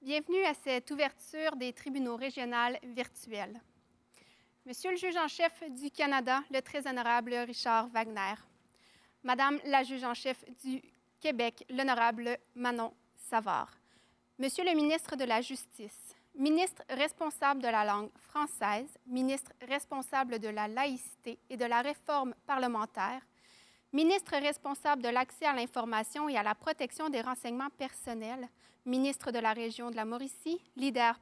Bienvenue à cette ouverture des tribunaux régionaux virtuels. Monsieur le juge en chef du Canada, le très honorable Richard Wagner. Madame la juge en chef du Québec, l'honorable Manon Savard. Monsieur le ministre de la Justice, ministre responsable de la langue française, ministre responsable de la laïcité et de la réforme parlementaire, ministre responsable de l'accès à l'information et à la protection des renseignements personnels, ministre de la région de la Mauricie, leader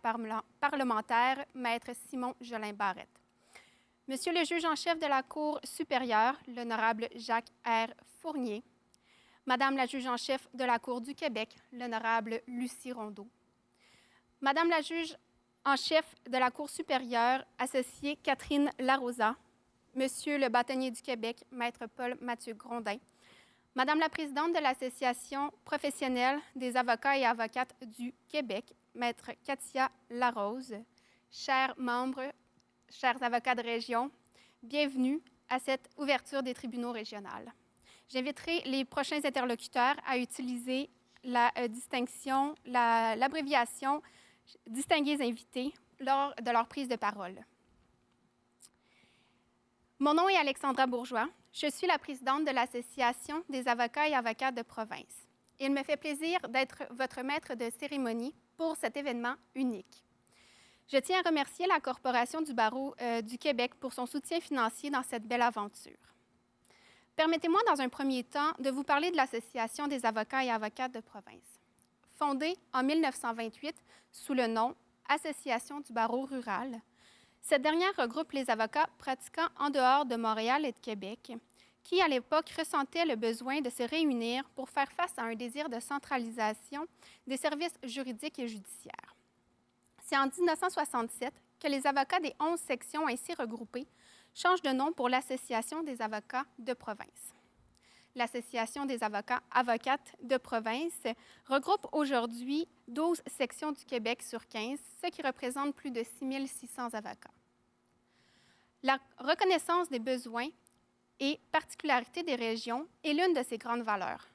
parlementaire, maître Simon Jolin-Barrette. Monsieur le juge en chef de la Cour supérieure, l'honorable Jacques R. Fournier, Madame la juge en chef de la Cour du Québec, l'honorable Lucie Rondeau, Madame la juge en chef de la Cour supérieure, associée Catherine Larosa, Monsieur le bâtonnier du Québec, maître Paul-Mathieu Grondin, Madame la présidente de l'Association professionnelle des avocats et avocates du Québec, maître Katia Larose, chers membres, chers avocats de région, bienvenue à cette ouverture des tribunaux régionaux. J'inviterai les prochains interlocuteurs à utiliser l'abréviation « distingués invités » lors de leur prise de parole. Mon nom est Alexandra Bourgeois. Je suis la présidente de l'Association des avocats et avocates de province. Il me fait plaisir d'être votre maître de cérémonie pour cet événement unique. Je tiens à remercier la Corporation du barreau du Québec pour son soutien financier dans cette belle aventure. Permettez-moi, dans un premier temps, de vous parler de l'Association des avocats et avocates de province. Fondée en 1928 sous le nom Association du barreau rural, cette dernière regroupe les avocats pratiquant en dehors de Montréal et de Québec, qui, à l'époque, ressentaient le besoin de se réunir pour faire face à un désir de centralisation des services juridiques et judiciaires. C'est en 1967 que les avocats des 11 sections ainsi regroupées changent de nom pour l'Association des avocats de province. L'Association des avocates de province regroupe aujourd'hui 12 sections du Québec sur 15, ce qui représente plus de 6 600 avocats. La reconnaissance des besoins et particularités des régions est l'une de ses grandes valeurs.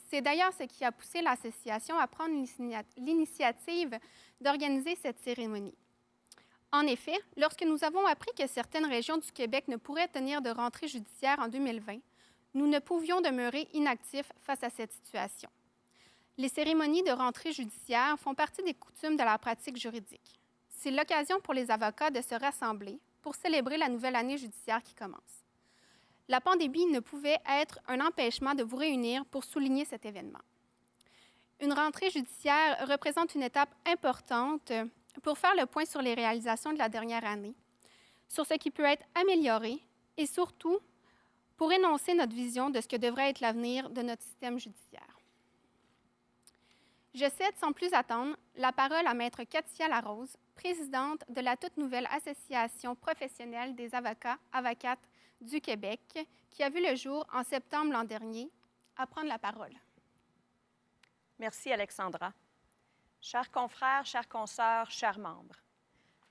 C'est d'ailleurs ce qui a poussé l'association à prendre l'initiative d'organiser cette cérémonie. En effet, lorsque nous avons appris que certaines régions du Québec ne pourraient tenir de rentrée judiciaire en 2020, nous ne pouvions demeurer inactifs face à cette situation. Les cérémonies de rentrée judiciaire font partie des coutumes de la pratique juridique. C'est l'occasion pour les avocats de se rassembler pour célébrer la nouvelle année judiciaire qui commence. La pandémie ne pouvait être un empêchement de vous réunir pour souligner cet événement. Une rentrée judiciaire représente une étape importante pour faire le point sur les réalisations de la dernière année, sur ce qui peut être amélioré et surtout pour énoncer notre vision de ce que devrait être l'avenir de notre système judiciaire. Je cède sans plus attendre la parole à maître Katia Larose, présidente de la toute nouvelle Association professionnelle des avocates du Québec, qui a vu le jour en septembre l'an dernier. À prendre la parole. Merci, Alexandra. Chers confrères, chères consoeurs, chers membres,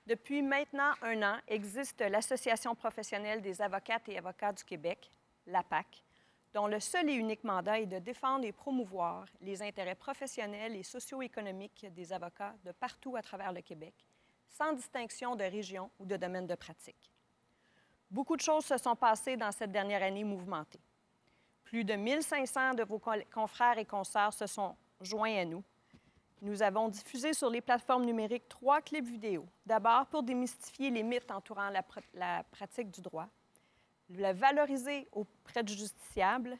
depuis maintenant 1 an existe l'Association professionnelle des avocates et avocats du Québec, l'APAQ, dont le seul et unique mandat est de défendre et promouvoir les intérêts professionnels et socio-économiques des avocats de partout à travers le Québec, sans distinction de région ou de domaine de pratique. Beaucoup de choses se sont passées dans cette dernière année mouvementée. Plus de 1500 de vos confrères et consoeurs se sont joints à nous. Nous avons diffusé sur les plateformes numériques 3 clips vidéo. D'abord, pour démystifier les mythes entourant la pratique du droit, le valoriser auprès du justiciable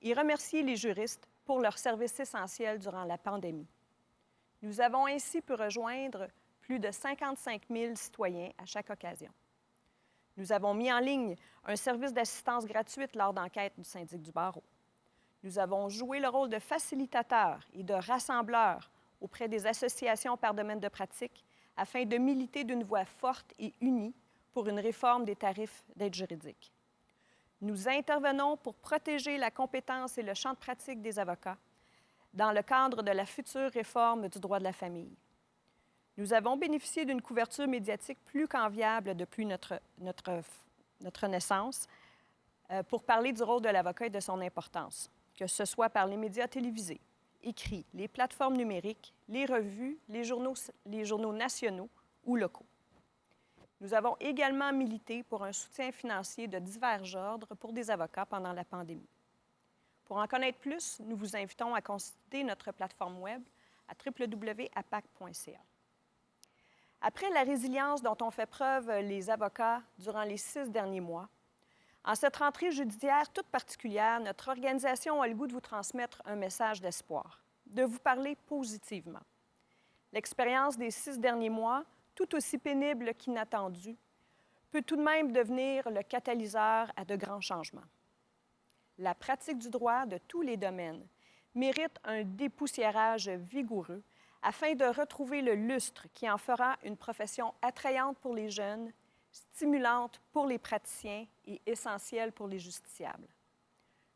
et remercier les juristes pour leur service essentiel durant la pandémie. Nous avons ainsi pu rejoindre plus de 55 000 citoyens à chaque occasion. Nous avons mis en ligne un service d'assistance gratuite lors d'enquêtes du syndic du barreau. Nous avons joué le rôle de facilitateur et de rassembleur auprès des associations par domaine de pratique afin de militer d'une voix forte et unie pour une réforme des tarifs d'aide juridique. Nous intervenons pour protéger la compétence et le champ de pratique des avocats dans le cadre de la future réforme du droit de la famille. Nous avons bénéficié d'une couverture médiatique plus qu'enviable depuis notre naissance pour parler du rôle de l'avocat et de son importance, que ce soit par les médias télévisés, écrit, les plateformes numériques, les revues, les journaux nationaux ou locaux. Nous avons également milité pour un soutien financier de divers ordres pour des avocats pendant la pandémie. Pour en connaître plus, nous vous invitons à consulter notre plateforme web à www.apac.ca. Après la résilience dont ont fait preuve les avocats durant les 6 derniers mois, en cette rentrée judiciaire toute particulière, notre organisation a le goût de vous transmettre un message d'espoir, de vous parler positivement. L'expérience des 6 derniers mois, tout aussi pénible qu'inattendue, peut tout de même devenir le catalyseur à de grands changements. La pratique du droit de tous les domaines mérite un dépoussiérage vigoureux afin de retrouver le lustre qui en fera une profession attrayante pour les jeunes, stimulante pour les praticiens et essentielle pour les justiciables.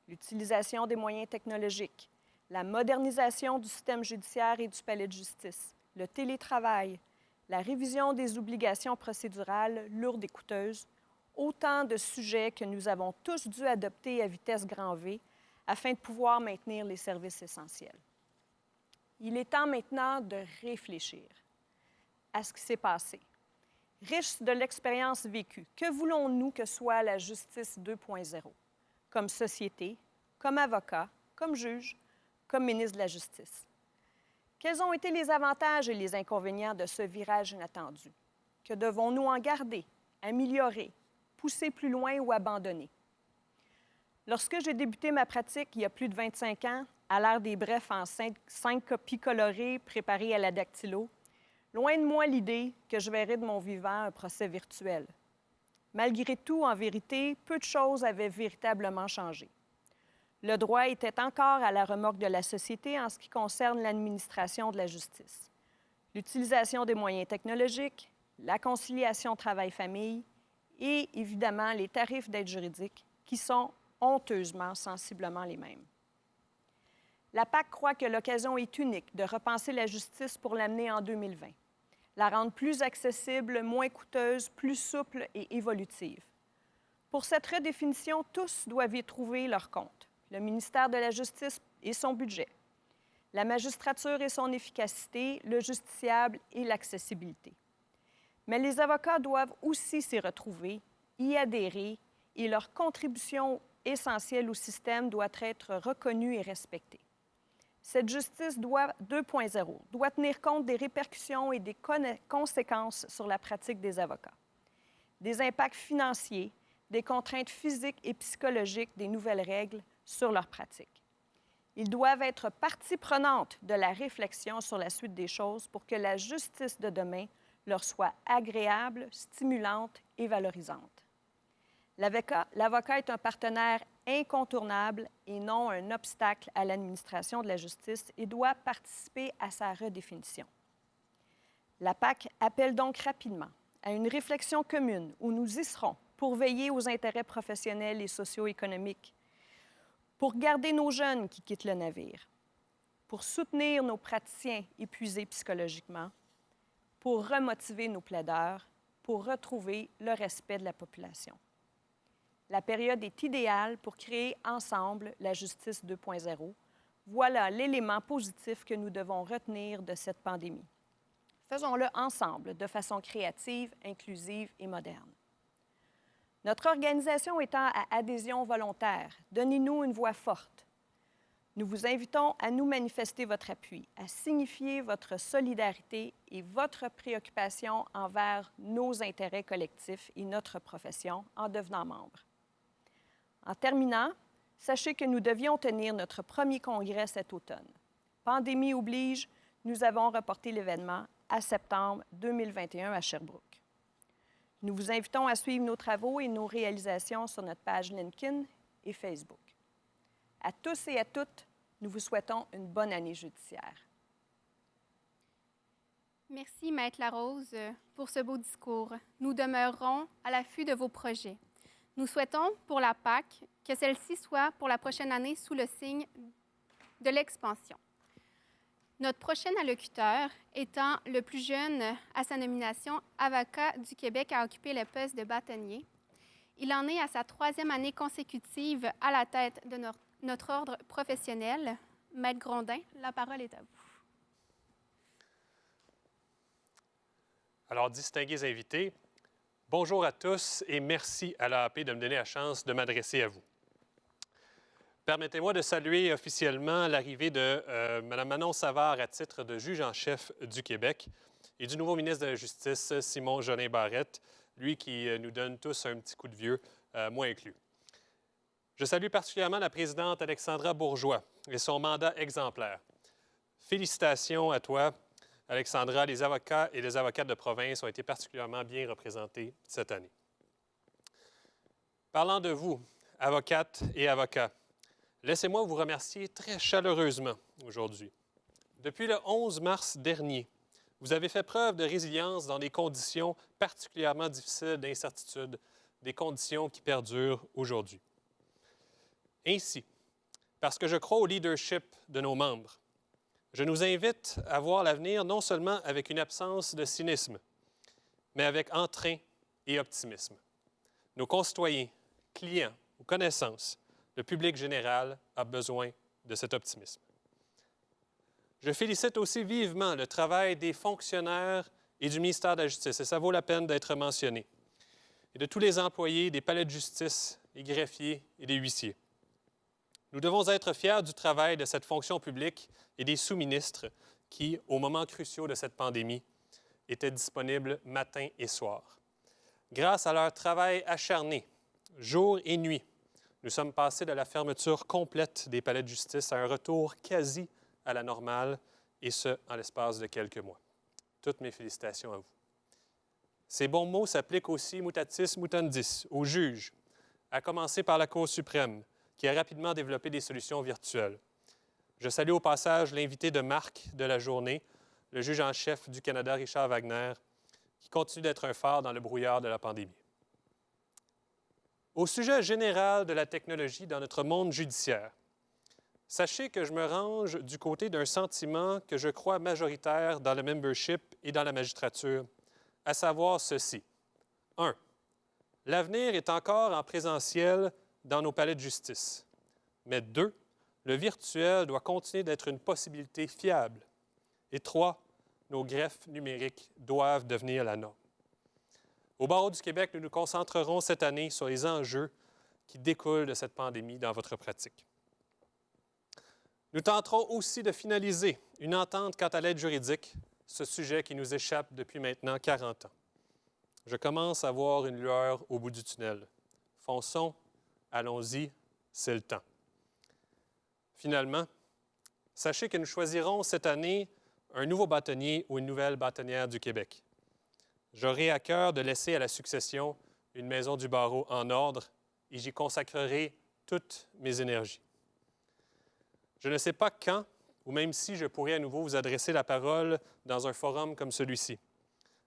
L'utilisation des moyens technologiques, la modernisation du système judiciaire et du palais de justice, le télétravail, la révision des obligations procédurales lourdes et coûteuses, autant de sujets que nous avons tous dû adopter à vitesse grand V afin de pouvoir maintenir les services essentiels. Il est temps maintenant de réfléchir à ce qui s'est passé. Riche de l'expérience vécue, que voulons-nous que soit la justice 2.0, comme société, comme avocat, comme juge, comme ministre de la Justice? Quels ont été les avantages et les inconvénients de ce virage inattendu? Que devons-nous en garder, améliorer, pousser plus loin ou abandonner? Lorsque j'ai débuté ma pratique il y a plus de 25 ans, à l'ère des brefs en 5 copies colorées préparées à la dactylo, loin de moi l'idée que je verrais de mon vivant un procès virtuel. Malgré tout, en vérité, peu de choses avaient véritablement changé. Le droit était encore à la remorque de la société en ce qui concerne l'administration de la justice. L'utilisation des moyens technologiques, la conciliation travail-famille et, évidemment, les tarifs d'aide juridique qui sont honteusement, sensiblement les mêmes. La PAC croit que l'occasion est unique de repenser la justice pour l'amener en 2020, la rendre plus accessible, moins coûteuse, plus souple et évolutive. Pour cette redéfinition, tous doivent y trouver leur compte. Le ministère de la Justice et son budget, la magistrature et son efficacité, le justiciable et l'accessibilité. Mais les avocats doivent aussi s'y retrouver, y adhérer, et leur contribution essentielle au système doit être reconnue et respectée. Cette justice 2.0 doit tenir compte des répercussions et des conséquences sur la pratique des avocats, des impacts financiers, des contraintes physiques et psychologiques des nouvelles règles sur leur pratique. Ils doivent être partie prenante de la réflexion sur la suite des choses pour que la justice de demain leur soit agréable, stimulante et valorisante. L'avocat est un partenaire incontournable et non un obstacle à l'administration de la justice et doit participer à sa redéfinition. La PAC appelle donc rapidement à une réflexion commune où nous y serons pour veiller aux intérêts professionnels et socio-économiques, pour garder nos jeunes qui quittent le navire, pour soutenir nos praticiens épuisés psychologiquement, pour remotiver nos plaideurs, pour retrouver le respect de la population. La période est idéale pour créer ensemble la justice 2.0. Voilà l'élément positif que nous devons retenir de cette pandémie. Faisons-le ensemble, de façon créative, inclusive et moderne. Notre organisation étant à adhésion volontaire, donnez-nous une voix forte. Nous vous invitons à nous manifester votre appui, à signifier votre solidarité et votre préoccupation envers nos intérêts collectifs et notre profession en devenant membre. En terminant, sachez que nous devions tenir notre premier congrès cet automne. Pandémie oblige, nous avons reporté l'événement à septembre 2021 à Sherbrooke. Nous vous invitons à suivre nos travaux et nos réalisations sur notre page LinkedIn et Facebook. À tous et à toutes, nous vous souhaitons une bonne année judiciaire. Merci, Maître Larose, pour ce beau discours. Nous demeurerons à l'affût de vos projets. Nous souhaitons pour la PAC que celle-ci soit pour la prochaine année sous le signe de l'expansion. Notre prochain allocuteur étant le plus jeune à sa nomination avocat du Québec à occuper le poste de bâtonnier. Il en est à sa 3e année consécutive à la tête de notre ordre professionnel. Maître Grondin, la parole est à vous. Alors, distingués invités, bonjour à tous et merci à l'AAP de me donner la chance de m'adresser à vous. Permettez-moi de saluer officiellement l'arrivée de Mme Manon Savard à titre de juge en chef du Québec et du nouveau ministre de la Justice, Simon Jolin Barrette, lui qui nous donne tous un petit coup de vieux, moi inclus. Je salue particulièrement la présidente Alexandra Bourgeois et son mandat exemplaire. Félicitations à toi, Alexandra. Les avocats et les avocates de province ont été particulièrement bien représentés cette année. Parlant de vous, avocates et avocats, laissez-moi vous remercier très chaleureusement aujourd'hui. Depuis le 11 mars dernier, vous avez fait preuve de résilience dans des conditions particulièrement difficiles d'incertitude, des conditions qui perdurent aujourd'hui. Ainsi, parce que je crois au leadership de nos membres, je nous invite à voir l'avenir non seulement avec une absence de cynisme, mais avec entrain et optimisme. Nos concitoyens, clients ou connaissances, le public général a besoin de cet optimisme. Je félicite aussi vivement le travail des fonctionnaires et du ministère de la Justice, et ça vaut la peine d'être mentionné, et de tous les employés des palais de justice, des greffiers et des huissiers. Nous devons être fiers du travail de cette fonction publique et des sous-ministres qui, aux moments cruciaux de cette pandémie, étaient disponibles matin et soir. Grâce à leur travail acharné, jour et nuit, nous sommes passés de la fermeture complète des palais de justice à un retour quasi à la normale, et ce, en l'espace de quelques mois. Toutes mes félicitations à vous. Ces bons mots s'appliquent aussi mutatis mutandis aux juges, à commencer par la Cour suprême, qui a rapidement développé des solutions virtuelles. Je salue au passage l'invité de marque de la journée, le juge en chef du Canada, Richard Wagner, qui continue d'être un phare dans le brouillard de la pandémie. Au sujet général de la technologie dans notre monde judiciaire, sachez que je me range du côté d'un sentiment que je crois majoritaire dans le membership et dans la magistrature, à savoir ceci. 1. L'avenir est encore en présentiel dans nos palais de justice. Mais 2, le virtuel doit continuer d'être une possibilité fiable. Et 3, nos greffes numériques doivent devenir la norme. Au Barreau du Québec, nous nous concentrerons cette année sur les enjeux qui découlent de cette pandémie dans votre pratique. Nous tenterons aussi de finaliser une entente quant à l'aide juridique, ce sujet qui nous échappe depuis maintenant 40 ans. Je commence à voir une lueur au bout du tunnel. Fonçons, allons-y, c'est le temps. Finalement, sachez que nous choisirons cette année un nouveau bâtonnier ou une nouvelle bâtonnière du Québec. J'aurai à cœur de laisser à la succession une maison du barreau en ordre et j'y consacrerai toutes mes énergies. Je ne sais pas quand ou même si je pourrai à nouveau vous adresser la parole dans un forum comme celui-ci.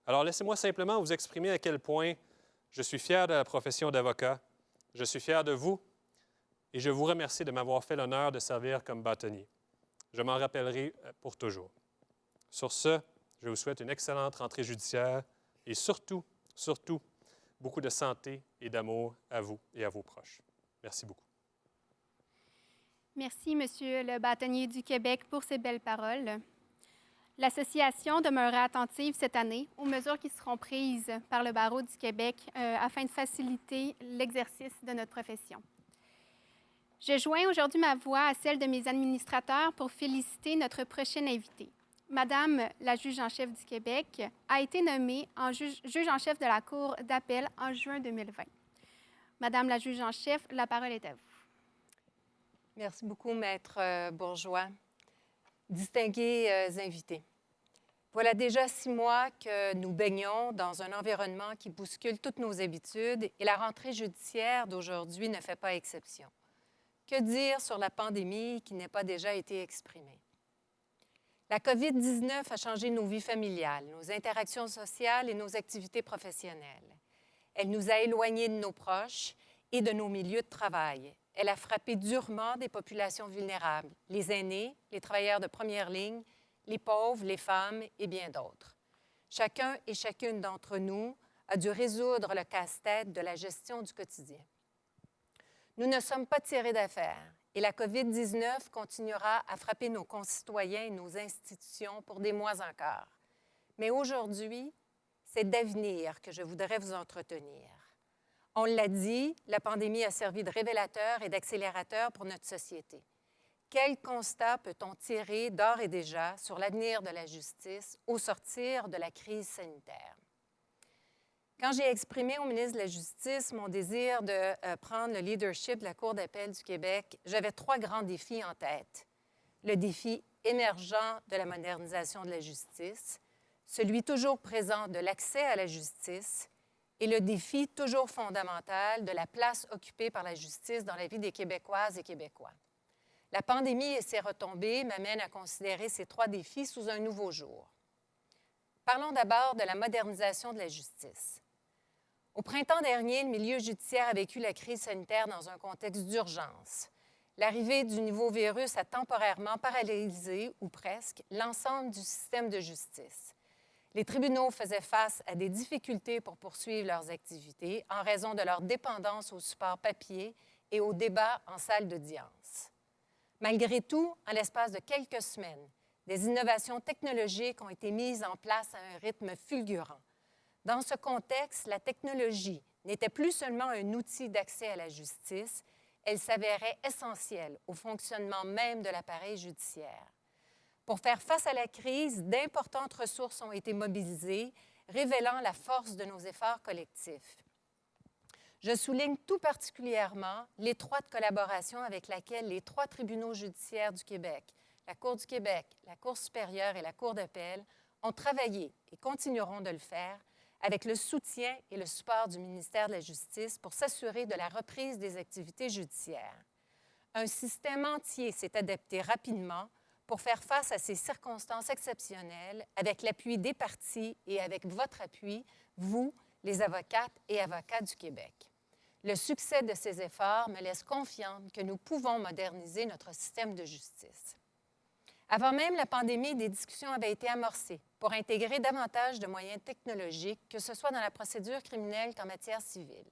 Alors laissez-moi simplement vous exprimer à quel point je suis fier de la profession d'avocat, je suis fier de vous et je vous remercie de m'avoir fait l'honneur de servir comme bâtonnier. Je m'en rappellerai pour toujours. Sur ce, je vous souhaite une excellente rentrée judiciaire et surtout, beaucoup de santé et d'amour à vous et à vos proches. Merci beaucoup. Merci, Monsieur le bâtonnier du Québec, pour ces belles paroles. L'Association demeurera attentive cette année aux mesures qui seront prises par le Barreau du Québec afin de faciliter l'exercice de notre profession. Je joins aujourd'hui ma voix à celle de mes administrateurs pour féliciter notre prochaine invitée. Madame la juge en chef du Québec a été nommée en juge en chef de la Cour d'appel en juin 2020. Madame la juge en chef, la parole est à vous. Merci beaucoup, Maître Bourgeois. Distingués invités, voilà déjà 6 mois que nous baignons dans un environnement qui bouscule toutes nos habitudes et la rentrée judiciaire d'aujourd'hui ne fait pas exception. Que dire sur la pandémie qui n'a pas déjà été exprimée? La COVID-19 a changé nos vies familiales, nos interactions sociales et nos activités professionnelles. Elle nous a éloignés de nos proches et de nos milieux de travail. Elle a frappé durement des populations vulnérables, les aînés, les travailleurs de première ligne, les pauvres, les femmes et bien d'autres. Chacun et chacune d'entre nous a dû résoudre le casse-tête de la gestion du quotidien. Nous ne sommes pas tirés d'affaire et la COVID-19 continuera à frapper nos concitoyens et nos institutions pour des mois encore. Mais aujourd'hui, c'est d'avenir que je voudrais vous entretenir. On l'a dit, la pandémie a servi de révélateur et d'accélérateur pour notre société. Quel constat peut-on tirer d'ores et déjà sur l'avenir de la justice au sortir de la crise sanitaire? Quand j'ai exprimé au ministre de la Justice mon désir de prendre le leadership de la Cour d'appel du Québec, j'avais 3 grands défis en tête. Le défi émergent de la modernisation de la justice, celui toujours présent de l'accès à la justice et le défi toujours fondamental de la place occupée par la justice dans la vie des Québécoises et Québécois. La pandémie et ses retombées m'amènent à considérer ces 3 défis sous un nouveau jour. Parlons d'abord de la modernisation de la justice. Au printemps dernier, le milieu judiciaire a vécu la crise sanitaire dans un contexte d'urgence. L'arrivée du nouveau virus a temporairement paralysé, ou presque, l'ensemble du système de justice. Les tribunaux faisaient face à des difficultés pour poursuivre leurs activités en raison de leur dépendance au support papier et au débat en salle d'audience. Malgré tout, en l'espace de quelques semaines, des innovations technologiques ont été mises en place à un rythme fulgurant. Dans ce contexte, la technologie n'était plus seulement un outil d'accès à la justice, elle s'avérait essentielle au fonctionnement même de l'appareil judiciaire. Pour faire face à la crise, d'importantes ressources ont été mobilisées, révélant la force de nos efforts collectifs. Je souligne tout particulièrement l'étroite collaboration avec laquelle les 3 tribunaux judiciaires du Québec, la Cour du Québec, la Cour supérieure et la Cour d'appel, ont travaillé et continueront de le faire avec le soutien et le support du ministère de la Justice pour s'assurer de la reprise des activités judiciaires. Un système entier s'est adapté rapidement pour faire face à ces circonstances exceptionnelles avec l'appui des parties et avec votre appui, vous, les avocates et avocats du Québec. Le succès de ces efforts me laisse confiante que nous pouvons moderniser notre système de justice. Avant même la pandémie, des discussions avaient été amorcées pour intégrer davantage de moyens technologiques, que ce soit dans la procédure criminelle qu'en matière civile.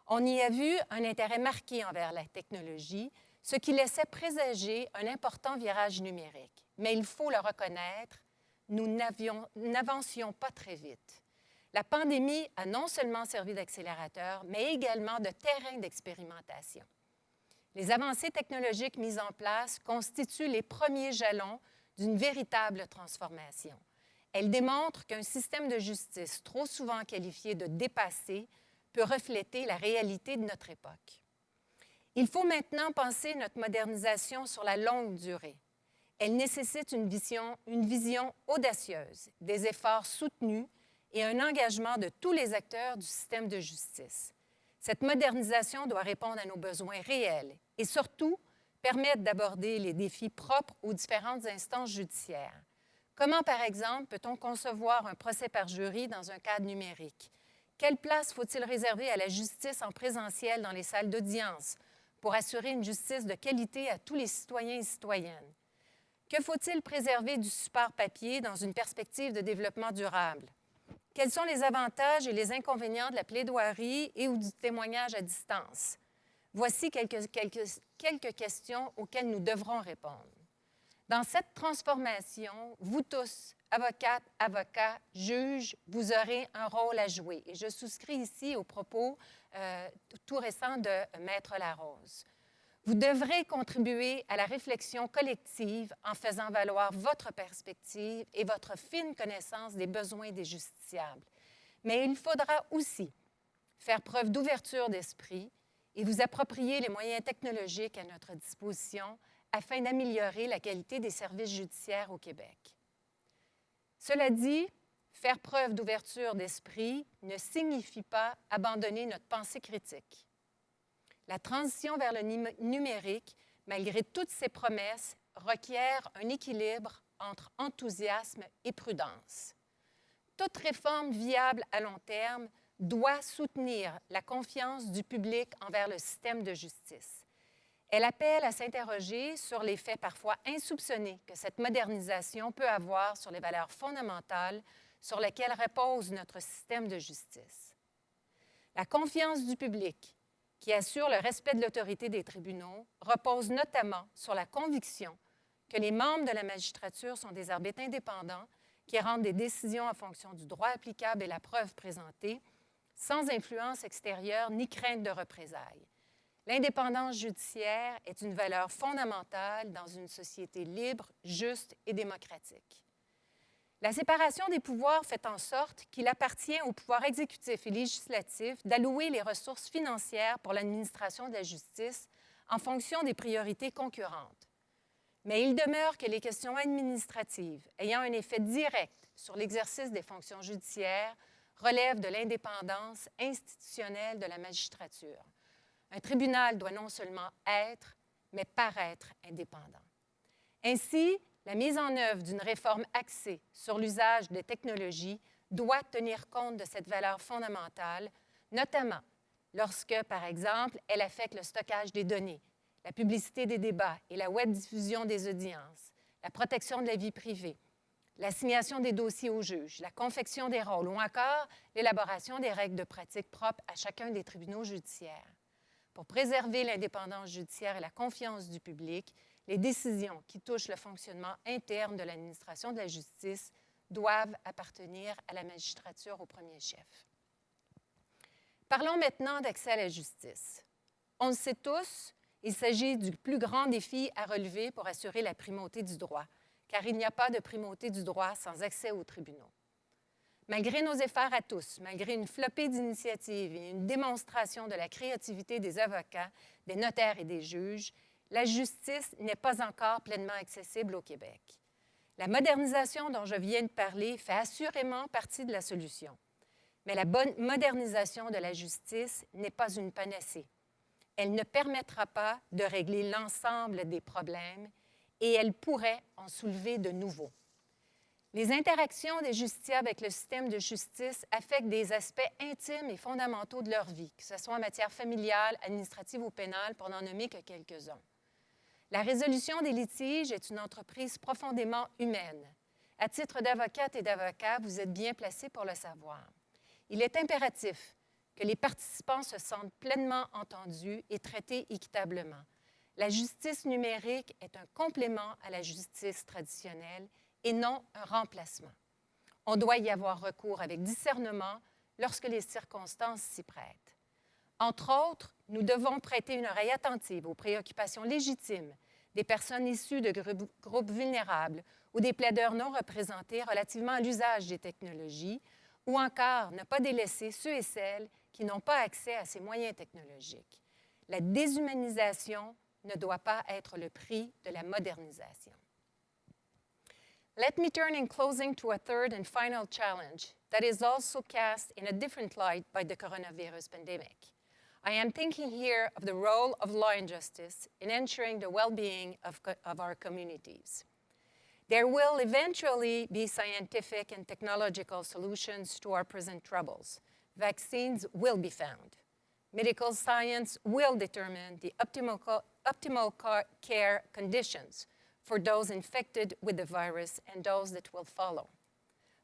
On y a vu un intérêt marqué envers la technologie, ce qui laissait présager un important virage numérique. Mais il faut le reconnaître, nous n'avancions pas très vite. La pandémie a non seulement servi d'accélérateur, mais également de terrain d'expérimentation. Les avancées technologiques mises en place constituent les premiers jalons d'une véritable transformation. Elles démontrent qu'un système de justice trop souvent qualifié de dépassé peut refléter la réalité de notre époque. Il faut maintenant penser notre modernisation sur la longue durée. Elle nécessite une vision audacieuse, des efforts soutenus et un engagement de tous les acteurs du système de justice. Cette modernisation doit répondre à nos besoins réels et surtout permettre d'aborder les défis propres aux différentes instances judiciaires. Comment, par exemple, peut-on concevoir un procès par jury dans un cadre numérique? Quelle place faut-il réserver à la justice en présentiel dans les salles d'audience pour assurer une justice de qualité à tous les citoyens et citoyennes? Que faut-il préserver du support papier dans une perspective de développement durable? Quels sont les avantages et les inconvénients de la plaidoirie et ou du témoignage à distance? Voici quelques questions auxquelles nous devrons répondre. Dans cette transformation, vous tous, avocates, avocats, juges, vous aurez un rôle à jouer. Et je souscris ici aux propos tout récents de Maître Larose. Vous devrez contribuer à la réflexion collective en faisant valoir votre perspective et votre fine connaissance des besoins des justiciables. Mais il faudra aussi faire preuve d'ouverture d'esprit et vous approprier les moyens technologiques à notre disposition afin d'améliorer la qualité des services judiciaires au Québec. Cela dit, faire preuve d'ouverture d'esprit ne signifie pas abandonner notre pensée critique. La transition vers le numérique, malgré toutes ses promesses, requiert un équilibre entre enthousiasme et prudence. Toute réforme viable à long terme doit soutenir la confiance du public envers le système de justice. Elle appelle à s'interroger sur l'effet parfois insoupçonné que cette modernisation peut avoir sur les valeurs fondamentales sur lesquelles repose notre système de justice. La confiance du public qui assure le respect de l'autorité des tribunaux, repose notamment sur la conviction que les membres de la magistrature sont des arbitres indépendants qui rendent des décisions en fonction du droit applicable et la preuve présentée, sans influence extérieure ni crainte de représailles. L'indépendance judiciaire est une valeur fondamentale dans une société libre, juste et démocratique. La séparation des pouvoirs fait en sorte qu'il appartient au pouvoir exécutif et législatif d'allouer les ressources financières pour l'administration de la justice en fonction des priorités concurrentes. Mais il demeure que les questions administratives ayant un effet direct sur l'exercice des fonctions judiciaires relèvent de l'indépendance institutionnelle de la magistrature. Un tribunal doit non seulement être, mais paraître indépendant. Ainsi, la mise en œuvre d'une réforme axée sur l'usage des technologies doit tenir compte de cette valeur fondamentale, notamment lorsque, par exemple, elle affecte le stockage des données, la publicité des débats et la web-diffusion des audiences, la protection de la vie privée, l'assignation des dossiers aux juges, la confection des rôles ou encore l'élaboration des règles de pratique propres à chacun des tribunaux judiciaires. Pour préserver l'indépendance judiciaire et la confiance du public, les décisions qui touchent le fonctionnement interne de l'administration de la justice doivent appartenir à la magistrature au premier chef. Parlons maintenant d'accès à la justice. On le sait tous, il s'agit du plus grand défi à relever pour assurer la primauté du droit, car il n'y a pas de primauté du droit sans accès aux tribunaux. Malgré nos efforts à tous, malgré une flopée d'initiatives et une démonstration de la créativité des avocats, des notaires et des juges, la justice n'est pas encore pleinement accessible au Québec. La modernisation dont je viens de parler fait assurément partie de la solution. Mais la bonne modernisation de la justice n'est pas une panacée. Elle ne permettra pas de régler l'ensemble des problèmes et elle pourrait en soulever de nouveaux. Les interactions des justiciables avec le système de justice affectent des aspects intimes et fondamentaux de leur vie, que ce soit en matière familiale, administrative ou pénale, pour n'en nommer que quelques-uns. La résolution des litiges est une entreprise profondément humaine. À titre d'avocate et d'avocat, vous êtes bien placés pour le savoir. Il est impératif que les participants se sentent pleinement entendus et traités équitablement. La justice numérique est un complément à la justice traditionnelle et non un remplacement. On doit y avoir recours avec discernement lorsque les circonstances s'y prêtent. Entre autres, nous devons prêter une oreille attentive aux préoccupations légitimes des personnes issues de groupes vulnérables ou des plaideurs non représentés relativement à l'usage des technologies, ou encore ne pas délaisser ceux et celles qui n'ont pas accès à ces moyens technologiques. La déshumanisation ne doit pas être le prix de la modernisation. Let me turn in closing to a third and final challenge that is also cast in a different light by the coronavirus pandemic. I am thinking here of the role of law and justice in ensuring the well-being of our communities. There will eventually be scientific and technological solutions to our present troubles. Vaccines will be found. Medical science will determine the optimal care conditions for those infected with the virus and those that will follow.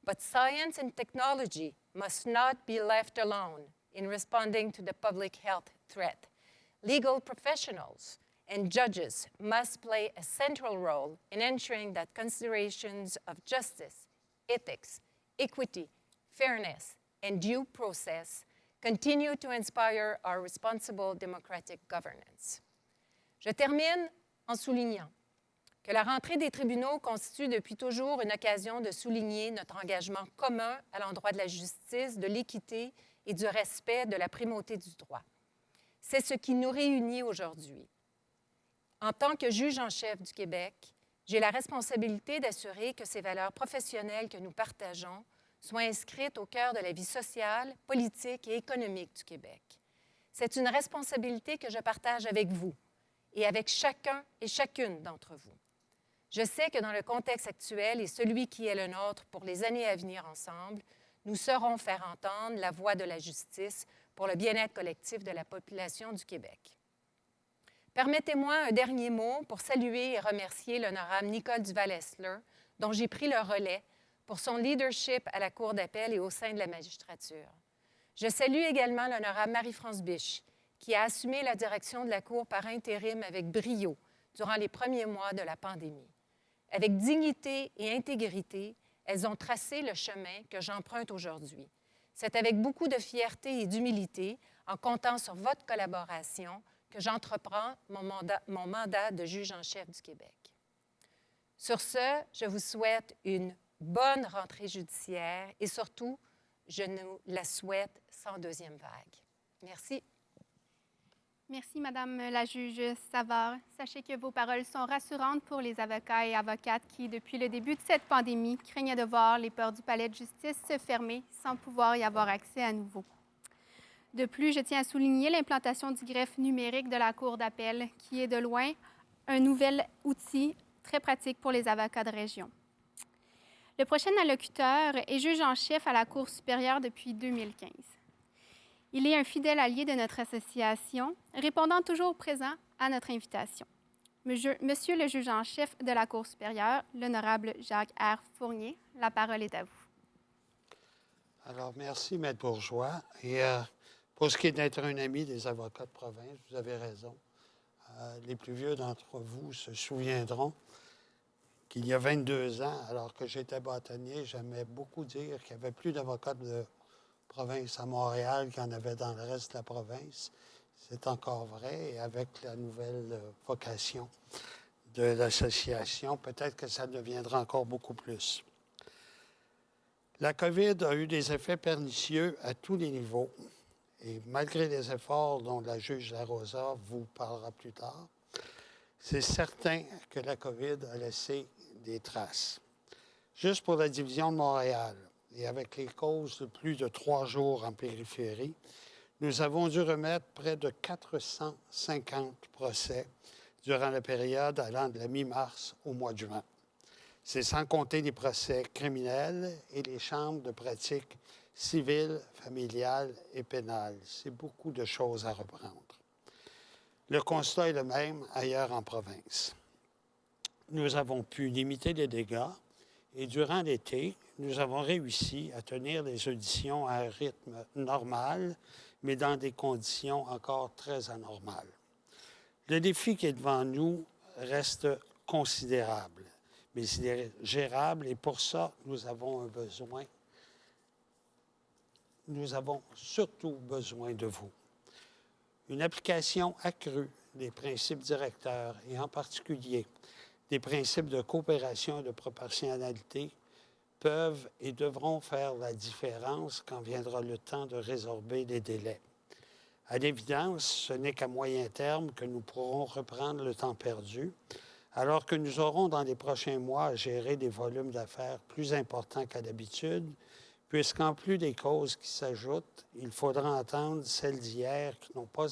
But science and technology must not be left alone in responding to the public health threat. Legal professionals and judges must play a central role in ensuring that considerations of justice, ethics, equity, fairness, and due process continue to inspire our responsible democratic governance. Je termine en soulignant que la rentrée des tribunaux constitue depuis toujours une occasion de souligner notre engagement commun à l'endroit de la justice, de l'équité et du respect de la primauté du droit. C'est ce qui nous réunit aujourd'hui. En tant que juge en chef du Québec, j'ai la responsabilité d'assurer que ces valeurs professionnelles que nous partageons soient inscrites au cœur de la vie sociale, politique et économique du Québec. C'est une responsabilité que je partage avec vous et avec chacun et chacune d'entre vous. Je sais que dans le contexte actuel et celui qui est le nôtre pour les années à venir ensemble, nous saurons faire entendre la voix de la justice pour le bien-être collectif de la population du Québec. Permettez-moi un dernier mot pour saluer et remercier l'honorable Nicole Duval-Essler, dont j'ai pris le relais pour son leadership à la Cour d'appel et au sein de la magistrature. Je salue également l'honorable Marie-France Biche, qui a assumé la direction de la Cour par intérim avec brio durant les premiers mois de la pandémie. Avec dignité et intégrité, elles ont tracé le chemin que j'emprunte aujourd'hui. C'est avec beaucoup de fierté et d'humilité, en comptant sur votre collaboration, que j'entreprends mon mandat de juge en chef du Québec. Sur ce, je vous souhaite une bonne rentrée judiciaire et surtout, je nous la souhaite sans deuxième vague. Merci. Merci, Madame la juge Savard. Sachez que vos paroles sont rassurantes pour les avocats et avocates qui, depuis le début de cette pandémie, craignaient de voir les portes du palais de justice se fermer sans pouvoir y avoir accès à nouveau. De plus, je tiens à souligner l'implantation du greffe numérique de la Cour d'appel, qui est de loin un nouvel outil très pratique pour les avocats de région. Le prochain allocuteur est juge en chef à la Cour supérieure depuis 2015. Il est un fidèle allié de notre association, répondant toujours présent à notre invitation. Monsieur le juge en chef de la Cour supérieure, l'honorable Jacques R. Fournier, la parole est à vous. Alors, merci, Maître Bourgeois. Et pour ce qui est d'être un ami des avocats de province, vous avez raison. Les plus vieux d'entre vous se souviendront qu'il y a 22 ans, alors que j'étais bâtonnier, j'aimais beaucoup dire qu'il y avait plus d'avocats de province à Montréal qu'il y en avait dans le reste de la province. C'est encore vrai, et avec la nouvelle vocation de l'association, peut-être que ça deviendra encore beaucoup plus. La COVID a eu des effets pernicieux à tous les niveaux, et malgré les efforts dont la juge Larosa vous parlera plus tard, c'est certain que la COVID a laissé des traces. Juste pour la division de Montréal, et avec les causes de plus de 3 jours en périphérie, nous avons dû remettre près de 450 procès durant la période allant de la mi-mars au mois de juin. C'est sans compter les procès criminels et les chambres de pratique civile, familiale et pénale. C'est beaucoup de choses à reprendre. Le constat est le même ailleurs en province. Nous avons pu limiter les dégâts et durant l'été, nous avons réussi à tenir les auditions à un rythme normal, mais dans des conditions encore très anormales. Le défi qui est devant nous reste considérable, mais il est gérable et pour ça, nous avons surtout besoin de vous. Une application accrue des principes directeurs et en particulier des principes de coopération et de proportionnalité peuvent et devront faire la différence quand viendra le temps de résorber les délais. À l'évidence, ce n'est qu'à moyen terme que nous pourrons reprendre le temps perdu, alors que nous aurons dans les prochains mois à gérer des volumes d'affaires plus importants qu'à l'habitude, puisqu'en plus des causes qui s'ajoutent, il faudra entendre celles d'hier qui n'ont pas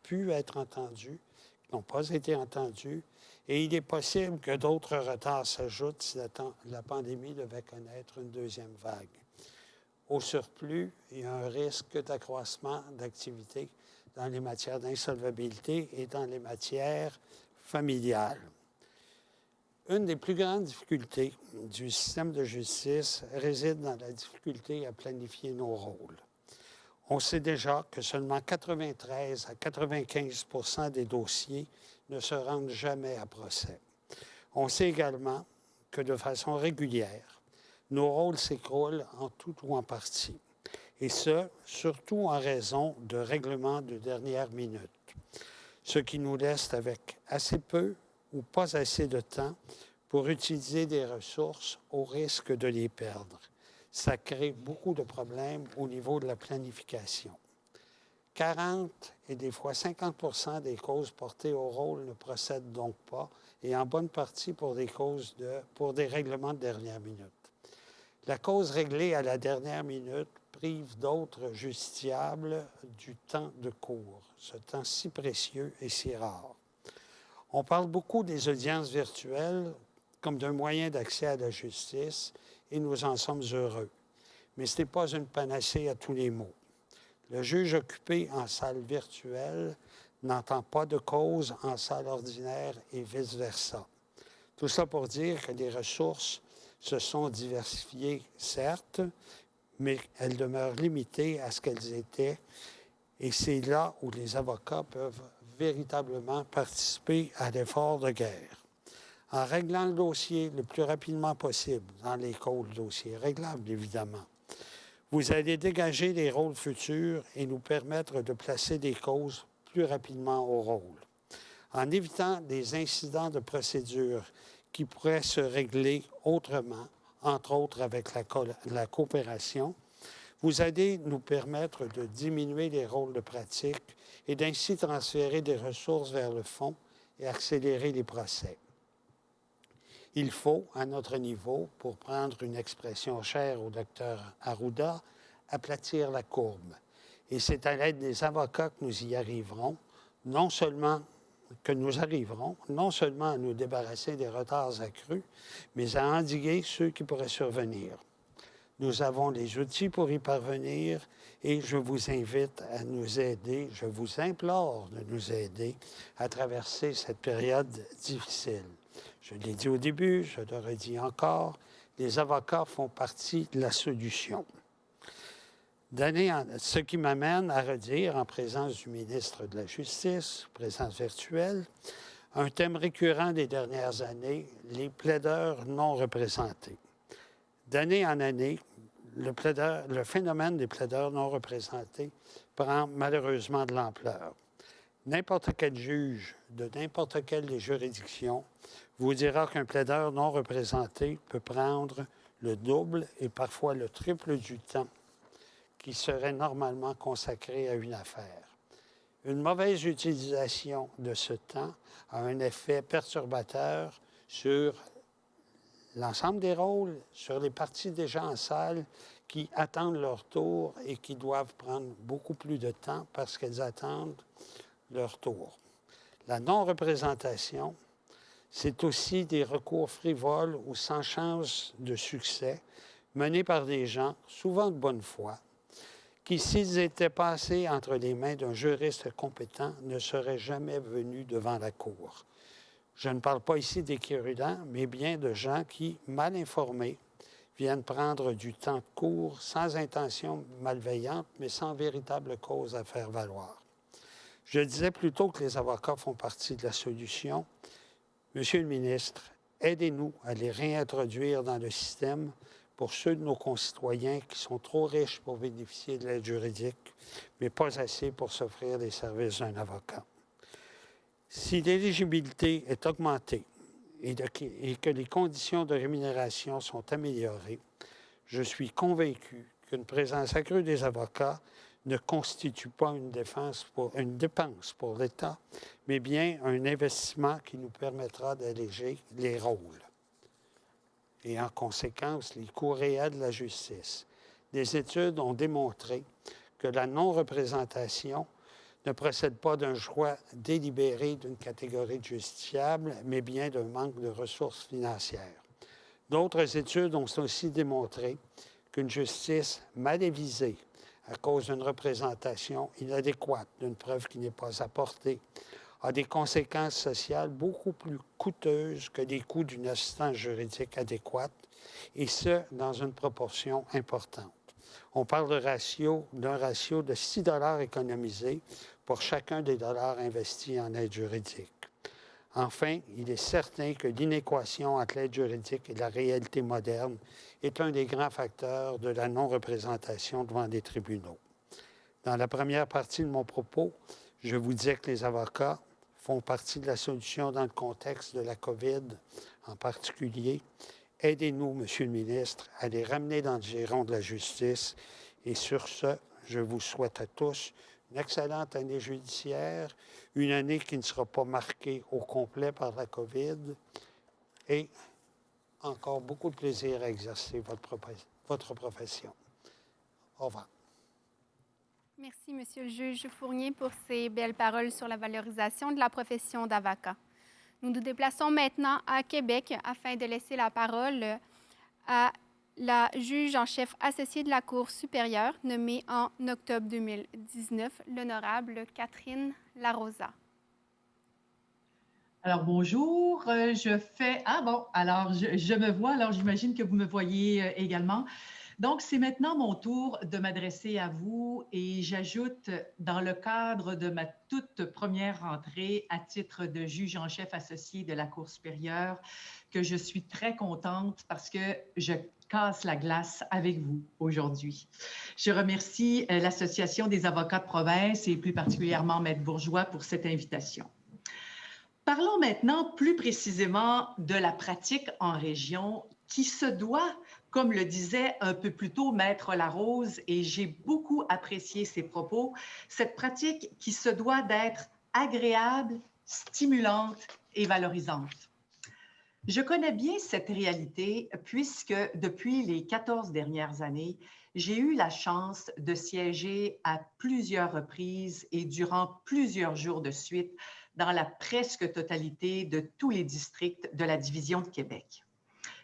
pu être entendues, qui n'ont pas été entendues, et il est possible que d'autres retards s'ajoutent si la pandémie devait connaître une deuxième vague. Au surplus, il y a un risque d'accroissement d'activité dans les matières d'insolvabilité et dans les matières familiales. Une des plus grandes difficultés du système de justice réside dans la difficulté à planifier nos rôles. On sait déjà que seulement 93 à 95 % des dossiers ne se rendent jamais à procès. On sait également que de façon régulière, nos rôles s'écroulent en tout ou en partie, et ce, surtout en raison de règlements de dernière minute, ce qui nous laisse avec assez peu ou pas assez de temps pour utiliser des ressources au risque de les perdre. Ça crée beaucoup de problèmes au niveau de la planification. 40 et des fois 50 % des causes portées au rôle ne procèdent donc pas, et en bonne partie pour des règlements de dernière minute. La cause réglée à la dernière minute prive d'autres justiciables du temps de cours, ce temps si précieux et si rare. On parle beaucoup des audiences virtuelles comme d'un moyen d'accès à la justice, et nous en sommes heureux. Mais ce n'est pas une panacée à tous les maux. Le juge occupé en salle virtuelle n'entend pas de cause en salle ordinaire et vice-versa. Tout ça pour dire que les ressources se sont diversifiées, certes, mais elles demeurent limitées à ce qu'elles étaient Et c'est là où les avocats peuvent véritablement participer à l'effort de guerre. En réglant le dossier le plus rapidement possible dans les causes dossiers, réglables évidemment, vous allez dégager les rôles futurs et nous permettre de placer des causes plus rapidement au rôle. En évitant des incidents de procédure qui pourraient se régler autrement, entre autres avec la coopération, vous allez nous permettre de diminuer les rôles de pratique et d'ainsi transférer des ressources vers le fond et accélérer les procès. Il faut, à notre niveau, pour prendre une expression chère au docteur Arruda, aplatir la courbe. Et c'est à l'aide des avocats que nous y arriverons, non seulement à nous débarrasser des retards accrus, mais à endiguer ceux qui pourraient survenir. Nous avons les outils pour y parvenir et je vous invite à nous aider, je vous implore de nous aider à traverser cette période difficile. Je l'ai dit au début, je le redis encore, les avocats font partie de la solution. Ce qui m'amène à redire, en présence du ministre de la Justice, présence virtuelle, un thème récurrent des dernières années, les plaideurs non représentés. D'année en année, le phénomène des plaideurs non représentés prend malheureusement de l'ampleur. N'importe quel juge de n'importe quelle des juridictions vous dira qu'un plaideur non représenté peut prendre le double et parfois le triple du temps qui serait normalement consacré à une affaire. Une mauvaise utilisation de ce temps a un effet perturbateur sur l'ensemble des rôles, sur les parties déjà en salle qui attendent leur tour et qui doivent prendre beaucoup plus de temps parce qu'elles attendent leur tour. La non-représentation, c'est aussi des recours frivoles ou sans chance de succès menés par des gens, souvent de bonne foi, qui, s'ils étaient passés entre les mains d'un juriste compétent, ne seraient jamais venus devant la cour. Je ne parle pas ici des quérudents, mais bien de gens qui, mal informés, viennent prendre du temps de cours sans intention malveillante, mais sans véritable cause à faire valoir. Je disais plutôt que les avocats font partie de la solution. Monsieur le ministre, aidez-nous à les réintroduire dans le système pour ceux de nos concitoyens qui sont trop riches pour bénéficier de l'aide juridique, mais pas assez pour s'offrir les services d'un avocat. Si l'éligibilité est augmentée et que les conditions de rémunération sont améliorées, je suis convaincu qu'une présence accrue des avocats ne constitue pas une dépense pour l'État, mais bien un investissement qui nous permettra d'alléger les rôles. Et en conséquence, les coûts réels de la justice. Des études ont démontré que la non-représentation ne procède pas d'un choix délibéré d'une catégorie de justiciables, mais bien d'un manque de ressources financières. D'autres études ont aussi démontré qu'une justice mal avisée à cause d'une représentation inadéquate, d'une preuve qui n'est pas apportée, a des conséquences sociales beaucoup plus coûteuses que les coûts d'une assistance juridique adéquate, et ce, dans une proportion importante. On parle d'un ratio de 6 $ économisés pour chacun des dollars investis en aide juridique. Enfin, il est certain que l'inéquation entre l'aide juridique et la réalité moderne est un des grands facteurs de la non-représentation devant les tribunaux. Dans la première partie de mon propos, je vous disais que les avocats font partie de la solution dans le contexte de la COVID en particulier. Aidez-nous, Monsieur le ministre, à les ramener dans le giron de la justice. Et sur ce, je vous souhaite à tous une excellente année judiciaire, une année qui ne sera pas marquée au complet par la COVID et encore beaucoup de plaisir à exercer votre profession. Au revoir. Merci, Monsieur le juge Fournier, pour ces belles paroles sur la valorisation de la profession d'avocat. Nous nous déplaçons maintenant à Québec afin de laisser la parole à la juge en chef associée de la Cour supérieure, nommée en octobre 2019, l'honorable Catherine Larosa. Alors, bonjour, je me vois, alors j'imagine que vous me voyez également. Donc, c'est maintenant mon tour de m'adresser à vous et j'ajoute, dans le cadre de ma toute première rentrée à titre de juge en chef associé de la Cour supérieure, que je suis très contente parce que je casse la glace avec vous aujourd'hui. Je remercie l'Association des avocats de province et plus particulièrement Maître Bourgeois pour cette invitation. Parlons maintenant plus précisément de la pratique en région qui se doit, comme le disait un peu plus tôt Maître Larose, et j'ai beaucoup apprécié ses propos, cette pratique qui se doit d'être agréable, stimulante et valorisante. Je connais bien cette réalité puisque depuis les 14 dernières années, j'ai eu la chance de siéger à plusieurs reprises et durant plusieurs jours de suite dans la presque totalité de tous les districts de la Division de Québec.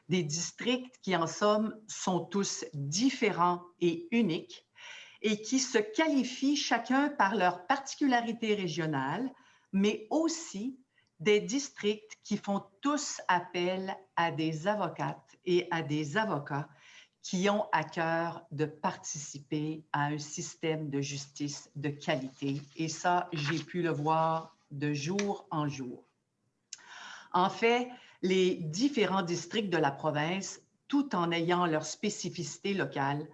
Des districts qui, en somme, sont tous différents et uniques et qui se qualifient chacun par leur particularité régionale, mais aussi des districts qui font tous appel à des avocates et à des avocats qui ont à cœur de participer à un système de justice de qualité. Et ça, j'ai pu le voir de jour en jour. En fait, les différents districts de la province, tout en ayant leur spécificité locale,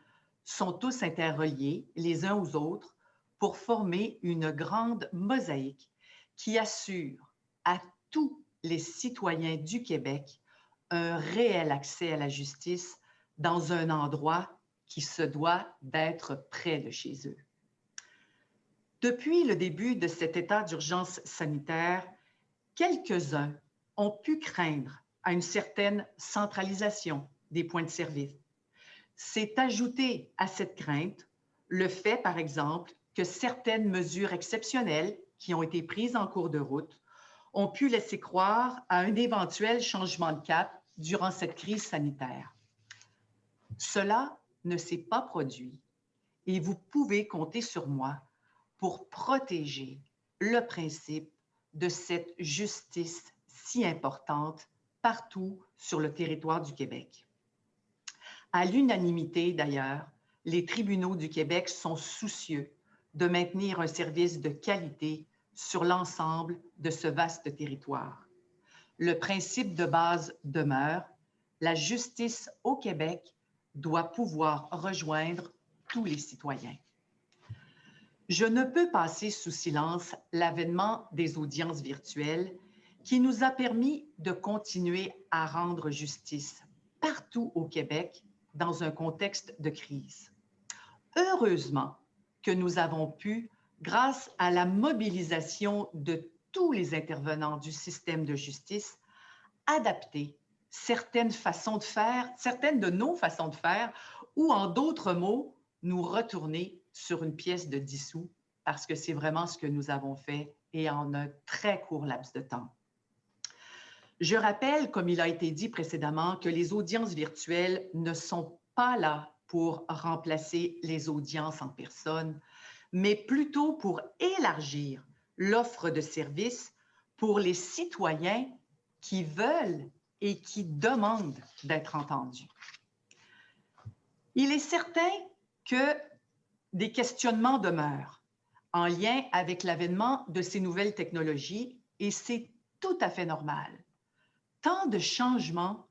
sont tous interreliés les uns aux autres pour former une grande mosaïque qui assure à tous les citoyens du Québec un réel accès à la justice dans un endroit qui se doit d'être près de chez eux. Depuis le début de cet état d'urgence sanitaire, quelques-uns ont pu craindre à une certaine centralisation des points de service. C'est ajouté à cette crainte le fait, par exemple, que certaines mesures exceptionnelles qui ont été prises en cours de route ont pu laisser croire à un éventuel changement de cap durant cette crise sanitaire. Cela ne s'est pas produit et vous pouvez compter sur moi pour protéger le principe de cette justice si importante partout sur le territoire du Québec. À l'unanimité, d'ailleurs, les tribunaux du Québec sont soucieux de maintenir un service de qualité sur l'ensemble de ce vaste territoire. Le principe de base demeure, la justice au Québec doit pouvoir rejoindre tous les citoyens. Je ne peux passer sous silence l'avènement des audiences virtuelles qui nous a permis de continuer à rendre justice partout au Québec dans un contexte de crise. Heureusement que nous avons pu, grâce à la mobilisation de tous les intervenants du système de justice, adapter certaines de nos façons de faire, ou en d'autres mots, nous retourner sur une pièce de 10 sous, parce que c'est vraiment ce que nous avons fait et en un très court laps de temps. Je rappelle, comme il a été dit précédemment, que les audiences virtuelles ne sont pas là pour remplacer les audiences en personne, mais plutôt pour élargir l'offre de services pour les citoyens qui veulent et qui demandent d'être entendus. Il est certain que des questionnements demeurent en lien avec l'avènement de ces nouvelles technologies et c'est tout à fait normal. Tant de changements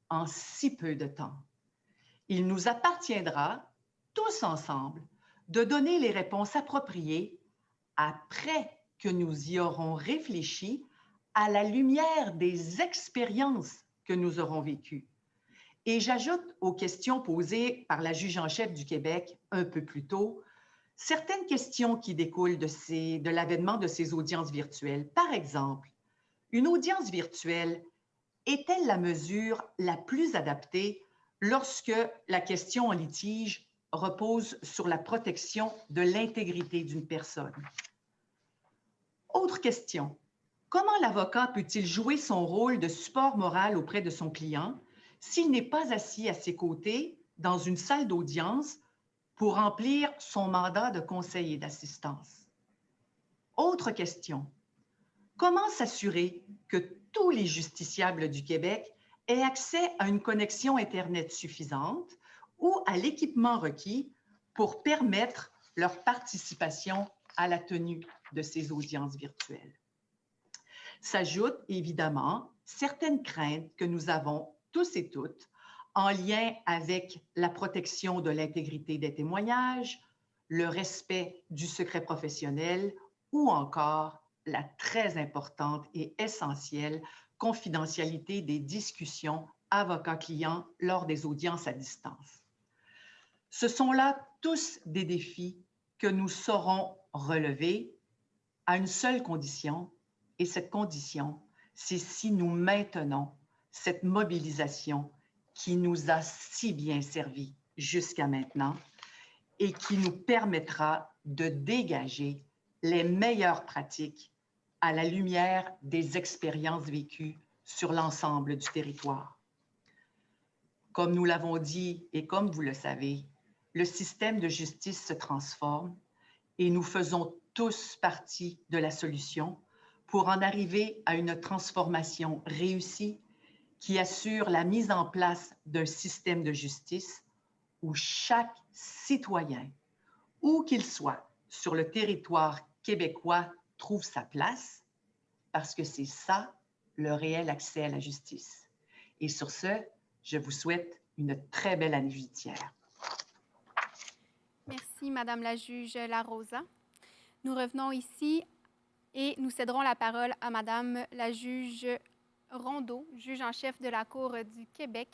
en si peu de temps. Il nous appartiendra, tous ensemble, de donner les réponses appropriées après que nous y aurons réfléchi à la lumière des expériences que nous aurons vécues. Et j'ajoute aux questions posées par la juge en chef du Québec un peu plus tôt, certaines questions qui découlent de l'avènement de ces audiences virtuelles. Par exemple, une audience virtuelle est-elle la mesure la plus adaptée lorsque la question en litige repose sur la protection de l'intégrité d'une personne? Autre question. Comment l'avocat peut-il jouer son rôle de support moral auprès de son client s'il n'est pas assis à ses côtés dans une salle d'audience pour remplir son mandat de conseil et d'assistance? Autre question. Comment s'assurer que tous les justiciables du Québec aient accès à une connexion Internet suffisante ou à l'équipement requis pour permettre leur participation à la tenue de ces audiences virtuelles. S'ajoutent évidemment certaines craintes que nous avons tous et toutes en lien avec la protection de l'intégrité des témoignages, le respect du secret professionnel ou encore la très importante et essentielle confidentialité des discussions avocat-client lors des audiences à distance. Ce sont là tous des défis que nous saurons relever à une seule condition, et cette condition, c'est si nous maintenons cette mobilisation qui nous a si bien servi jusqu'à maintenant et qui nous permettra de dégager les meilleures pratiques à la lumière des expériences vécues sur l'ensemble du territoire. Comme nous l'avons dit et comme vous le savez, le système de justice se transforme et nous faisons tous partie de la solution pour en arriver à une transformation réussie qui assure la mise en place d'un système de justice où chaque citoyen, où qu'il soit sur le territoire québécois, trouve sa place, parce que c'est ça, le réel accès à la justice. Et sur ce, je vous souhaite une très belle année judiciaire. Merci, Madame la juge Larosa. Nous revenons ici et nous céderons la parole à Madame la juge Rondeau, juge en chef de la Cour du Québec,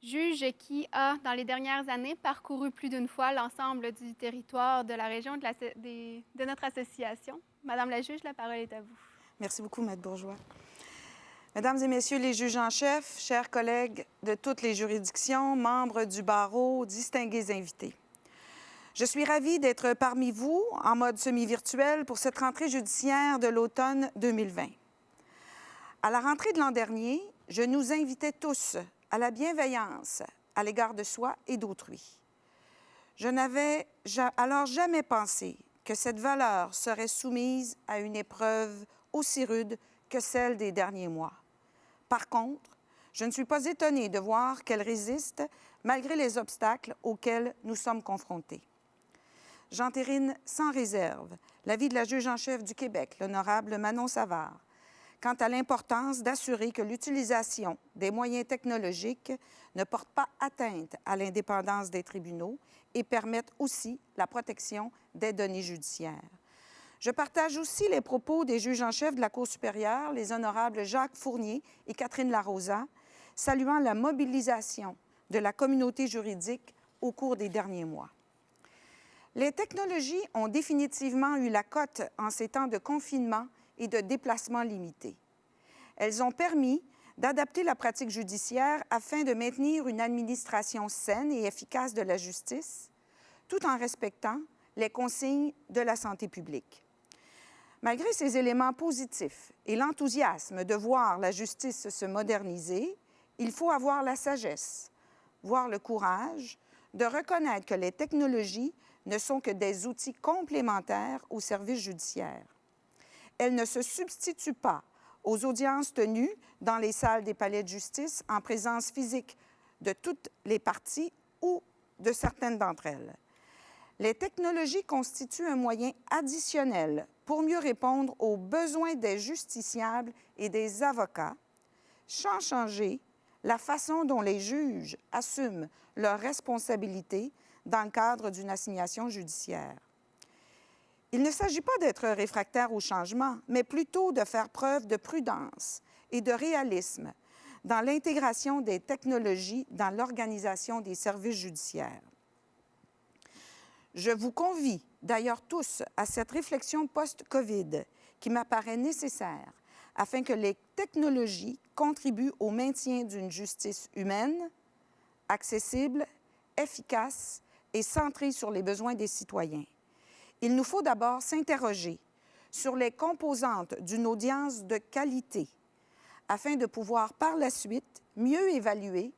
juge qui a, dans les dernières années, parcouru plus d'une fois l'ensemble du territoire de la région de notre association. Madame la juge, la parole est à vous. Merci beaucoup, Maître Bourgeois. Mesdames et Messieurs les juges en chef, chers collègues de toutes les juridictions, membres du barreau, distingués invités. Je suis ravie d'être parmi vous en mode semi-virtuel pour cette rentrée judiciaire de l'automne 2020. À la rentrée de l'an dernier, je nous invitais tous à la bienveillance à l'égard de soi et d'autrui. Je n'avais alors jamais pensé que cette valeur serait soumise à une épreuve aussi rude que celle des derniers mois. Par contre, je ne suis pas étonnée de voir qu'elle résiste malgré les obstacles auxquels nous sommes confrontés. J'entérine sans réserve l'avis de la juge en chef du Québec, l'honorable Manon Savard, quant à l'importance d'assurer que l'utilisation des moyens technologiques ne porte pas atteinte à l'indépendance des tribunaux et permette aussi la protection des données judiciaires. Je partage aussi les propos des juges en chef de la Cour supérieure, les honorables Jacques Fournier et Catherine Larosa, saluant la mobilisation de la communauté juridique au cours des derniers mois. Les technologies ont définitivement eu la cote en ces temps de confinement et de déplacements limités. Elles ont permis d'adapter la pratique judiciaire afin de maintenir une administration saine et efficace de la justice, tout en respectant les consignes de la santé publique. Malgré ces éléments positifs et l'enthousiasme de voir la justice se moderniser, il faut avoir la sagesse, voire le courage de reconnaître que les technologies ne sont que des outils complémentaires au service judiciaire. Elles ne se substituent pas aux audiences tenues dans les salles des palais de justice en présence physique de toutes les parties ou de certaines d'entre elles. Les technologies constituent un moyen additionnel pour mieux répondre aux besoins des justiciables et des avocats, sans changer la façon dont les juges assument leurs responsabilités dans le cadre d'une assignation judiciaire. Il ne s'agit pas d'être réfractaire au changement, mais plutôt de faire preuve de prudence et de réalisme dans l'intégration des technologies dans l'organisation des services judiciaires. Je vous convie d'ailleurs tous à cette réflexion post-COVID qui m'apparaît nécessaire afin que les technologies contribuent au maintien d'une justice humaine, accessible, efficace et centrée sur les besoins des citoyens. Il nous faut d'abord s'interroger sur les composantes d'une audience de qualité afin de pouvoir par la suite mieux évaluer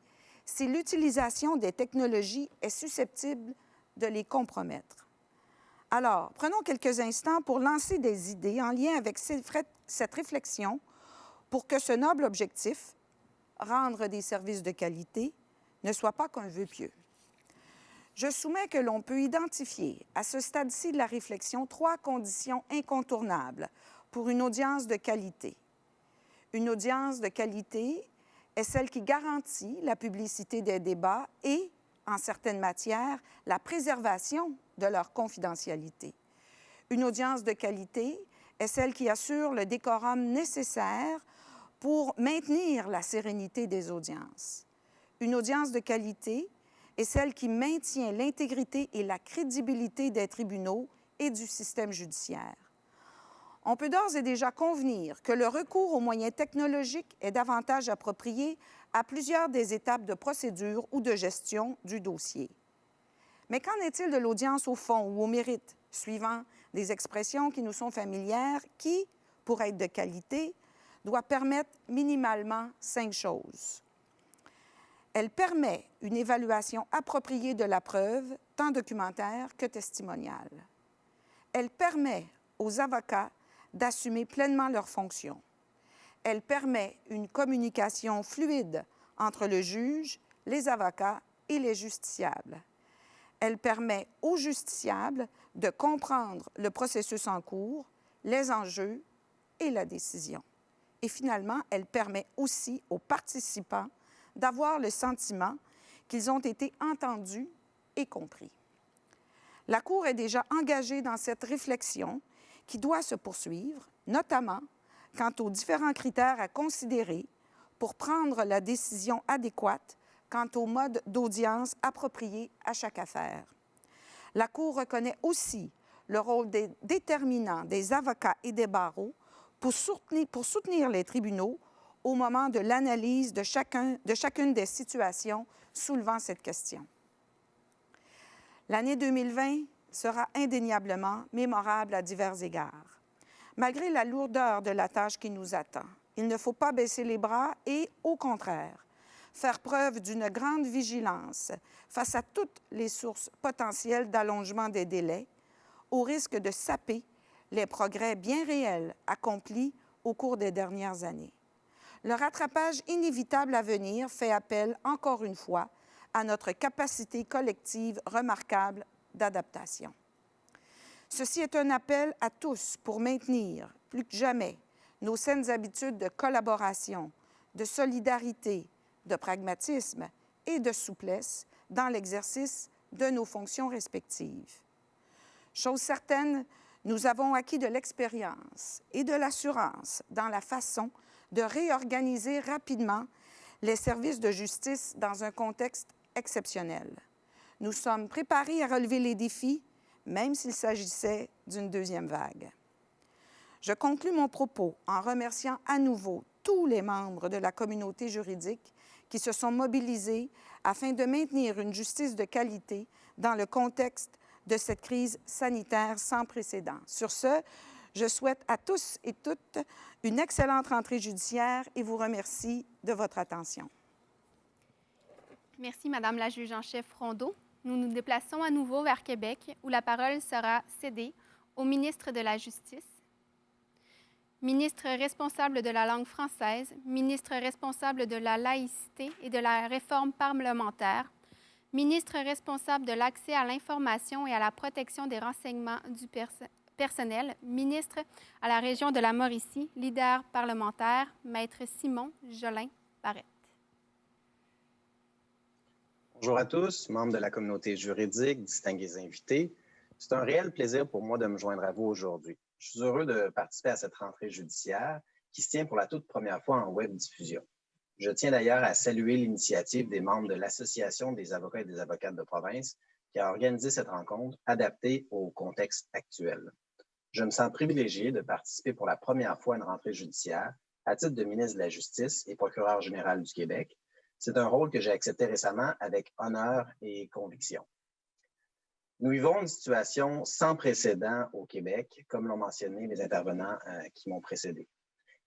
si l'utilisation des technologies est susceptible de les compromettre. Alors, prenons quelques instants pour lancer des idées en lien avec cette réflexion pour que ce noble objectif, rendre des services de qualité, ne soit pas qu'un vœu pieux. je soumets que l'on peut identifier, à ce stade-ci de la réflexion, 3 conditions incontournables pour une audience de qualité. Une audience de qualité est celle qui garantit la publicité des débats et, en certaines matières, la préservation de leur confidentialité. Une audience de qualité est celle qui assure le décorum nécessaire pour maintenir la sérénité des audiences. Une audience de qualité est celle qui maintient l'intégrité et la crédibilité des tribunaux et du système judiciaire. On peut d'ores et déjà convenir que le recours aux moyens technologiques est davantage approprié à plusieurs des étapes de procédure ou de gestion du dossier. Mais qu'en est-il de l'audience au fond ou au mérite, suivant des expressions qui nous sont familières, qui, pour être de qualité, doit permettre minimalement 5 choses. Elle permet une évaluation appropriée de la preuve, tant documentaire que testimoniale. Elle permet aux avocats d'assumer pleinement leurs fonctions. Elle permet une communication fluide entre le juge, les avocats et les justiciables. Elle permet aux justiciables de comprendre le processus en cours, les enjeux et la décision. Et finalement, elle permet aussi aux participants d'avoir le sentiment qu'ils ont été entendus et compris. La Cour est déjà engagée dans cette réflexion qui doit se poursuivre, notamment quant aux différents critères à considérer pour prendre la décision adéquate quant au mode d'audience approprié à chaque affaire. La Cour reconnaît aussi le rôle déterminant des avocats et des barreaux pour soutenir les tribunaux au moment de l'analyse de chacune des situations soulevant cette question. L'année 2020 sera indéniablement mémorable à divers égards. Malgré la lourdeur de la tâche qui nous attend, il ne faut pas baisser les bras et, au contraire, faire preuve d'une grande vigilance face à toutes les sources potentielles d'allongement des délais, au risque de saper les progrès bien réels accomplis au cours des dernières années. Le rattrapage inévitable à venir fait appel, encore une fois, à notre capacité collective remarquable d'adaptation. Ceci est un appel à tous pour maintenir, plus que jamais, nos saines habitudes de collaboration, de solidarité, de pragmatisme et de souplesse dans l'exercice de nos fonctions respectives. Chose certaine, nous avons acquis de l'expérience et de l'assurance dans la façon de réorganiser rapidement les services de justice dans un contexte exceptionnel. Nous sommes préparés à relever les défis, même s'il s'agissait d'une deuxième vague. Je conclus mon propos en remerciant à nouveau tous les membres de la communauté juridique qui se sont mobilisés afin de maintenir une justice de qualité dans le contexte de cette crise sanitaire sans précédent. Sur ce, je souhaite à tous et toutes une excellente rentrée judiciaire et vous remercie de votre attention. Merci, Madame la juge en chef Rondeau. Nous nous déplaçons à nouveau vers Québec, où la parole sera cédée au ministre de la Justice, ministre responsable de la langue française, ministre responsable de la laïcité et de la réforme parlementaire, ministre responsable de l'accès à l'information et à la protection des renseignements du personnel, ministre à la région de la Mauricie, leader parlementaire, Maître Simon Jolin Barrette. Bonjour à tous, membres de la communauté juridique, distingués invités. C'est un réel plaisir pour moi de me joindre à vous aujourd'hui. Je suis heureux de participer à cette rentrée judiciaire qui se tient pour la toute première fois en web diffusion. Je tiens d'ailleurs à saluer l'initiative des membres de l'Association des avocats et des avocates de province qui a organisé cette rencontre adaptée au contexte actuel. Je me sens privilégié de participer pour la première fois à une rentrée judiciaire à titre de ministre de la Justice et procureur général du Québec. C'est un rôle que j'ai accepté récemment avec honneur et conviction. Nous vivons une situation sans précédent au Québec, comme l'ont mentionné les intervenants qui m'ont précédé.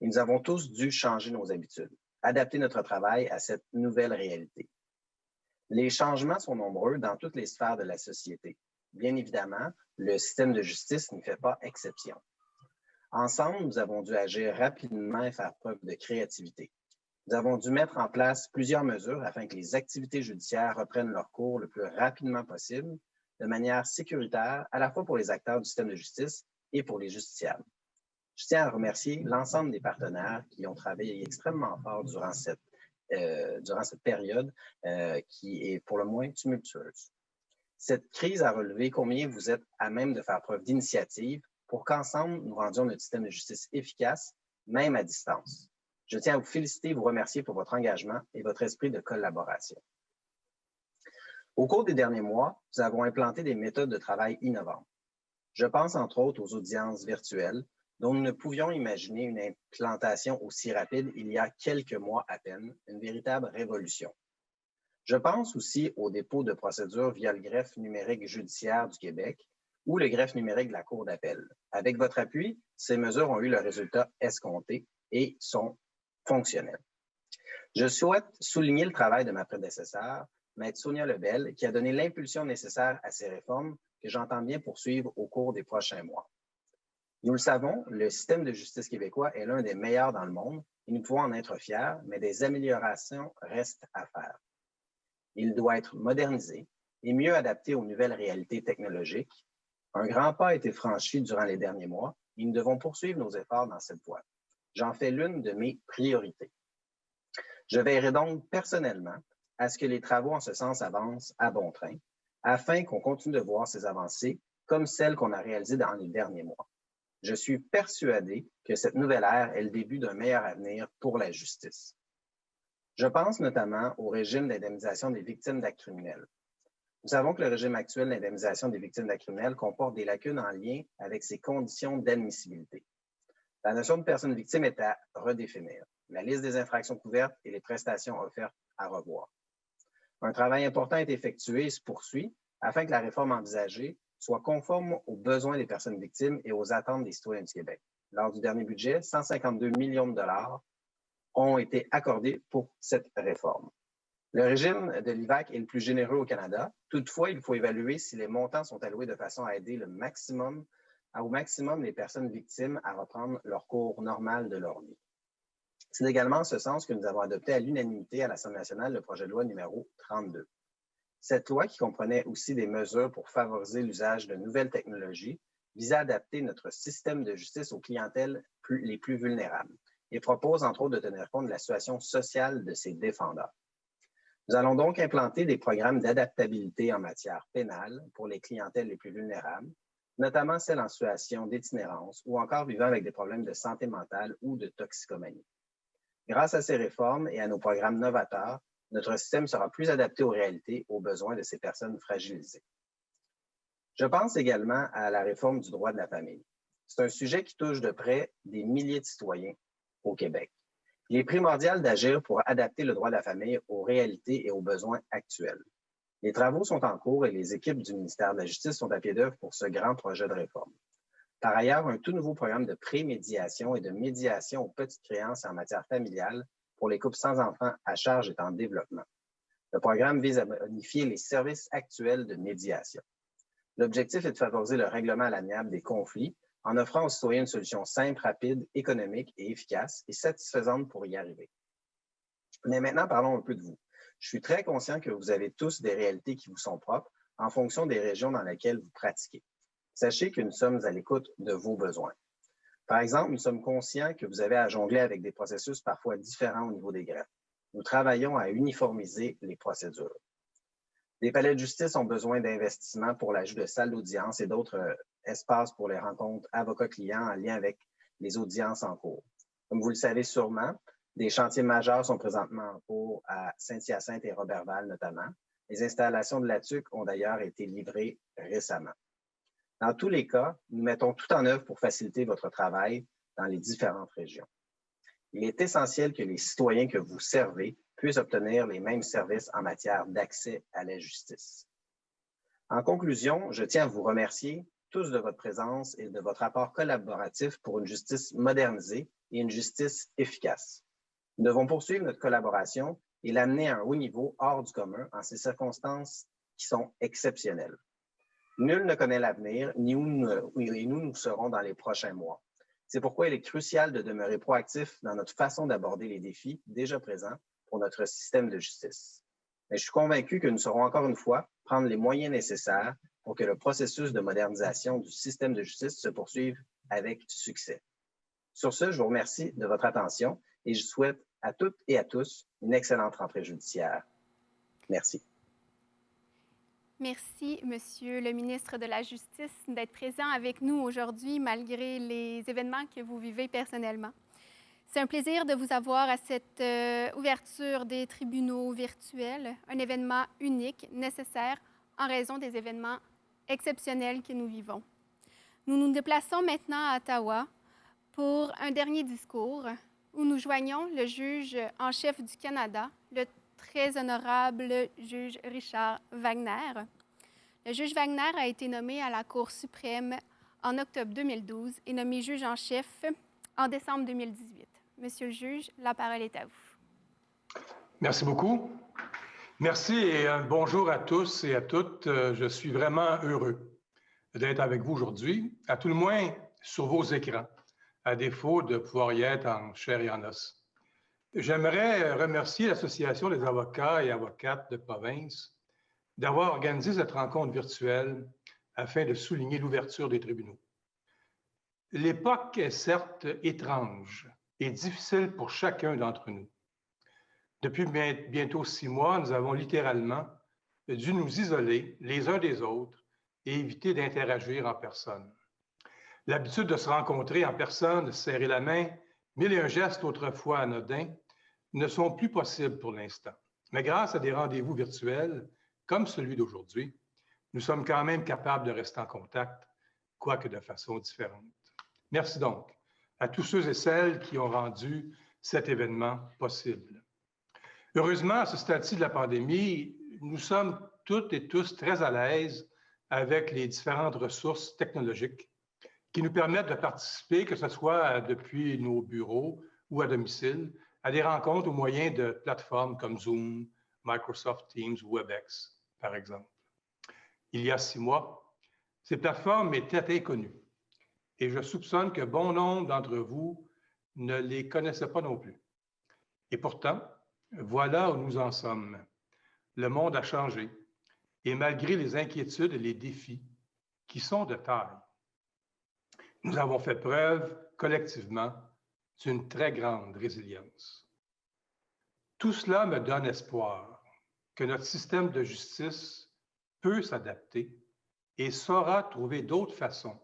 Et nous avons tous dû changer nos habitudes, adapter notre travail à cette nouvelle réalité. Les changements sont nombreux dans toutes les sphères de la société. Bien évidemment, le système de justice n'y fait pas exception. Ensemble, nous avons dû agir rapidement et faire preuve de créativité. Nous avons dû mettre en place plusieurs mesures afin que les activités judiciaires reprennent leur cours le plus rapidement possible, de manière sécuritaire, à la fois pour les acteurs du système de justice et pour les justiciables. Je tiens à remercier l'ensemble des partenaires qui ont travaillé extrêmement fort durant cette période qui est pour le moins tumultueuse. Cette crise a relevé combien vous êtes à même de faire preuve d'initiative pour qu'ensemble, nous rendions notre système de justice efficace, même à distance. Je tiens à vous féliciter et vous remercier pour votre engagement et votre esprit de collaboration. Au cours des derniers mois, nous avons implanté des méthodes de travail innovantes. Je pense entre autres aux audiences virtuelles, dont nous ne pouvions imaginer une implantation aussi rapide il y a quelques mois à peine, une véritable révolution. Je pense aussi au dépôt de procédures via le greffe numérique judiciaire du Québec ou le greffe numérique de la Cour d'appel. Avec votre appui, ces mesures ont eu le résultat escompté et sont fonctionnelles. Je souhaite souligner le travail de ma prédécesseure, Maître Sonia Lebel, qui a donné l'impulsion nécessaire à ces réformes que j'entends bien poursuivre au cours des prochains mois. Nous le savons, le système de justice québécois est l'un des meilleurs dans le monde et nous pouvons en être fiers, mais des améliorations restent à faire. Il doit être modernisé et mieux adapté aux nouvelles réalités technologiques. Un grand pas a été franchi durant les derniers mois et nous devons poursuivre nos efforts dans cette voie. J'en fais l'une de mes priorités. Je veillerai donc personnellement à ce que les travaux en ce sens avancent à bon train, afin qu'on continue de voir ces avancées comme celles qu'on a réalisées dans les derniers mois. Je suis persuadé que cette nouvelle ère est le début d'un meilleur avenir pour la justice. Je pense notamment au régime d'indemnisation des victimes d'actes criminels. Nous savons que le régime actuel d'indemnisation des victimes d'actes criminels comporte des lacunes en lien avec ses conditions d'admissibilité. La notion de personne victime est à redéfinir. La liste des infractions couvertes et les prestations offertes à revoir. Un travail important est effectué et se poursuit afin que la réforme envisagée soit conforme aux besoins des personnes victimes et aux attentes des citoyens du Québec. Lors du dernier budget, 152 millions de dollars ont été accordés pour cette réforme. Le régime de l'IVAC est le plus généreux au Canada. Toutefois, il faut évaluer si les montants sont alloués de façon à aider au maximum les personnes victimes à reprendre leur cours normal de leur vie. C'est également en ce sens que nous avons adopté à l'unanimité à l'Assemblée nationale le projet de loi numéro 32. Cette loi, qui comprenait aussi des mesures pour favoriser l'usage de nouvelles technologies, visait à adapter notre système de justice aux clientèles les plus vulnérables et propose entre autres de tenir compte de la situation sociale de ses défendeurs. Nous allons donc implanter des programmes d'adaptabilité en matière pénale pour les clientèles les plus vulnérables, notamment celles en situation d'itinérance ou encore vivant avec des problèmes de santé mentale ou de toxicomanie. Grâce à ces réformes et à nos programmes novateurs, notre système sera plus adapté aux réalités, aux besoins de ces personnes fragilisées. Je pense également à la réforme du droit de la famille. C'est un sujet qui touche de près des milliers de citoyens au Québec. Il est primordial d'agir pour adapter le droit de la famille aux réalités et aux besoins actuels. Les travaux sont en cours et les équipes du ministère de la Justice sont à pied d'œuvre pour ce grand projet de réforme. Par ailleurs, un tout nouveau programme de pré-médiation et de médiation aux petites créances en matière familiale pour les couples sans enfants à charge est en développement. Le programme vise à bonifier les services actuels de médiation. L'objectif est de favoriser le règlement à l'amiable des conflits en offrant aux citoyens une solution simple, rapide, économique et efficace et satisfaisante pour y arriver. Mais maintenant, parlons un peu de vous. Je suis très conscient que vous avez tous des réalités qui vous sont propres en fonction des régions dans lesquelles vous pratiquez. Sachez que nous sommes à l'écoute de vos besoins. Par exemple, nous sommes conscients que vous avez à jongler avec des processus parfois différents au niveau des greffes. Nous travaillons à uniformiser les procédures. Les palais de justice ont besoin d'investissements pour l'ajout de salles d'audience et d'autres espaces pour les rencontres avocats-clients en lien avec les audiences en cours. Comme vous le savez sûrement, des chantiers majeurs sont présentement en cours à Saint-Hyacinthe et Roberval notamment. Les installations de la TUC ont d'ailleurs été livrées récemment. Dans tous les cas, nous mettons tout en œuvre pour faciliter votre travail dans les différentes régions. Il est essentiel que les citoyens que vous servez puissent obtenir les mêmes services en matière d'accès à la justice. En conclusion, je tiens à vous remercier tous de votre présence et de votre apport collaboratif pour une justice modernisée et une justice efficace. Nous devons poursuivre notre collaboration et l'amener à un haut niveau hors du commun en ces circonstances qui sont exceptionnelles. Nul ne connaît l'avenir, ni où nous serons dans les prochains mois. C'est pourquoi il est crucial de demeurer proactif dans notre façon d'aborder les défis déjà présents pour notre système de justice. Mais je suis convaincu que nous saurons encore une fois prendre les moyens nécessaires pour que le processus de modernisation du système de justice se poursuive avec succès. Sur ce, je vous remercie de votre attention et je souhaite à toutes et à tous une excellente rentrée judiciaire. Merci. Merci, Monsieur le ministre de la Justice, d'être présent avec nous aujourd'hui malgré les événements que vous vivez personnellement. C'est un plaisir de vous avoir à cette ouverture des tribunaux virtuels, un événement unique, nécessaire en raison des événements exceptionnels que nous vivons. Nous nous déplaçons maintenant à Ottawa pour un dernier discours où nous joignons le juge en chef du Canada, le très honorable juge Richard Wagner. Le juge Wagner a été nommé à la Cour suprême en octobre 2012 et nommé juge en chef en décembre 2018. Monsieur le juge, la parole est à vous. Merci beaucoup. Merci et un bonjour à tous et à toutes. Je suis vraiment heureux d'être avec vous aujourd'hui, à tout le moins sur vos écrans, à défaut de pouvoir y être en chair et en os. J'aimerais remercier l'Association des avocats et avocates de province d'avoir organisé cette rencontre virtuelle afin de souligner l'ouverture des tribunaux. L'époque est certes étrange et difficile pour chacun d'entre nous. Depuis bientôt 6 mois, nous avons littéralement dû nous isoler les uns des autres et éviter d'interagir en personne. L'habitude de se rencontrer en personne, de se serrer la main, mille et un gestes autrefois anodins, ne sont plus possibles pour l'instant. Mais grâce à des rendez-vous virtuels, comme celui d'aujourd'hui, nous sommes quand même capables de rester en contact, quoique de façon différente. Merci donc à tous ceux et celles qui ont rendu cet événement possible. Heureusement, à ce stade-ci de la pandémie, nous sommes toutes et tous très à l'aise avec les différentes ressources technologiques qui nous permettent de participer, que ce soit depuis nos bureaux ou à domicile, à des rencontres au moyen de plateformes comme Zoom, Microsoft Teams ou WebEx, par exemple. Il y a 6 mois, ces plateformes étaient inconnues et je soupçonne que bon nombre d'entre vous ne les connaissaient pas non plus. Et pourtant, voilà où nous en sommes. Le monde a changé et malgré les inquiétudes et les défis qui sont de taille, nous avons fait preuve collectivement d'une très grande résilience. Tout cela me donne espoir que notre système de justice peut s'adapter et saura trouver d'autres façons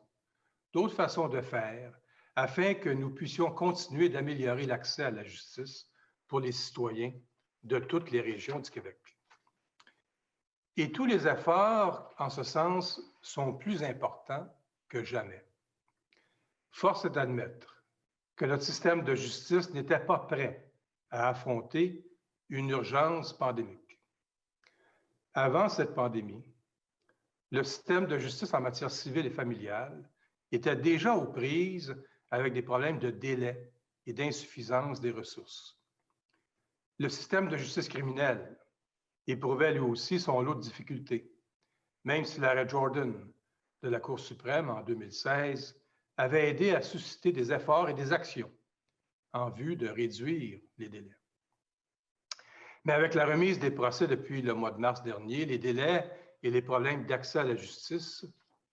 de faire afin que nous puissions continuer d'améliorer l'accès à la justice pour les citoyens de toutes les régions du Québec. Et tous les efforts en ce sens sont plus importants que jamais. Force est d'admettre que notre système de justice n'était pas prêt à affronter une urgence pandémique. Avant cette pandémie, le système de justice en matière civile et familiale était déjà aux prises avec des problèmes de délai et d'insuffisance des ressources. Le système de justice criminelle éprouvait lui aussi son lot de difficultés, même si l'arrêt Jordan de la Cour suprême en 2016 avait aidé à susciter des efforts et des actions en vue de réduire les délais. Mais avec la remise des procès depuis le mois de mars dernier, les délais et les problèmes d'accès à la justice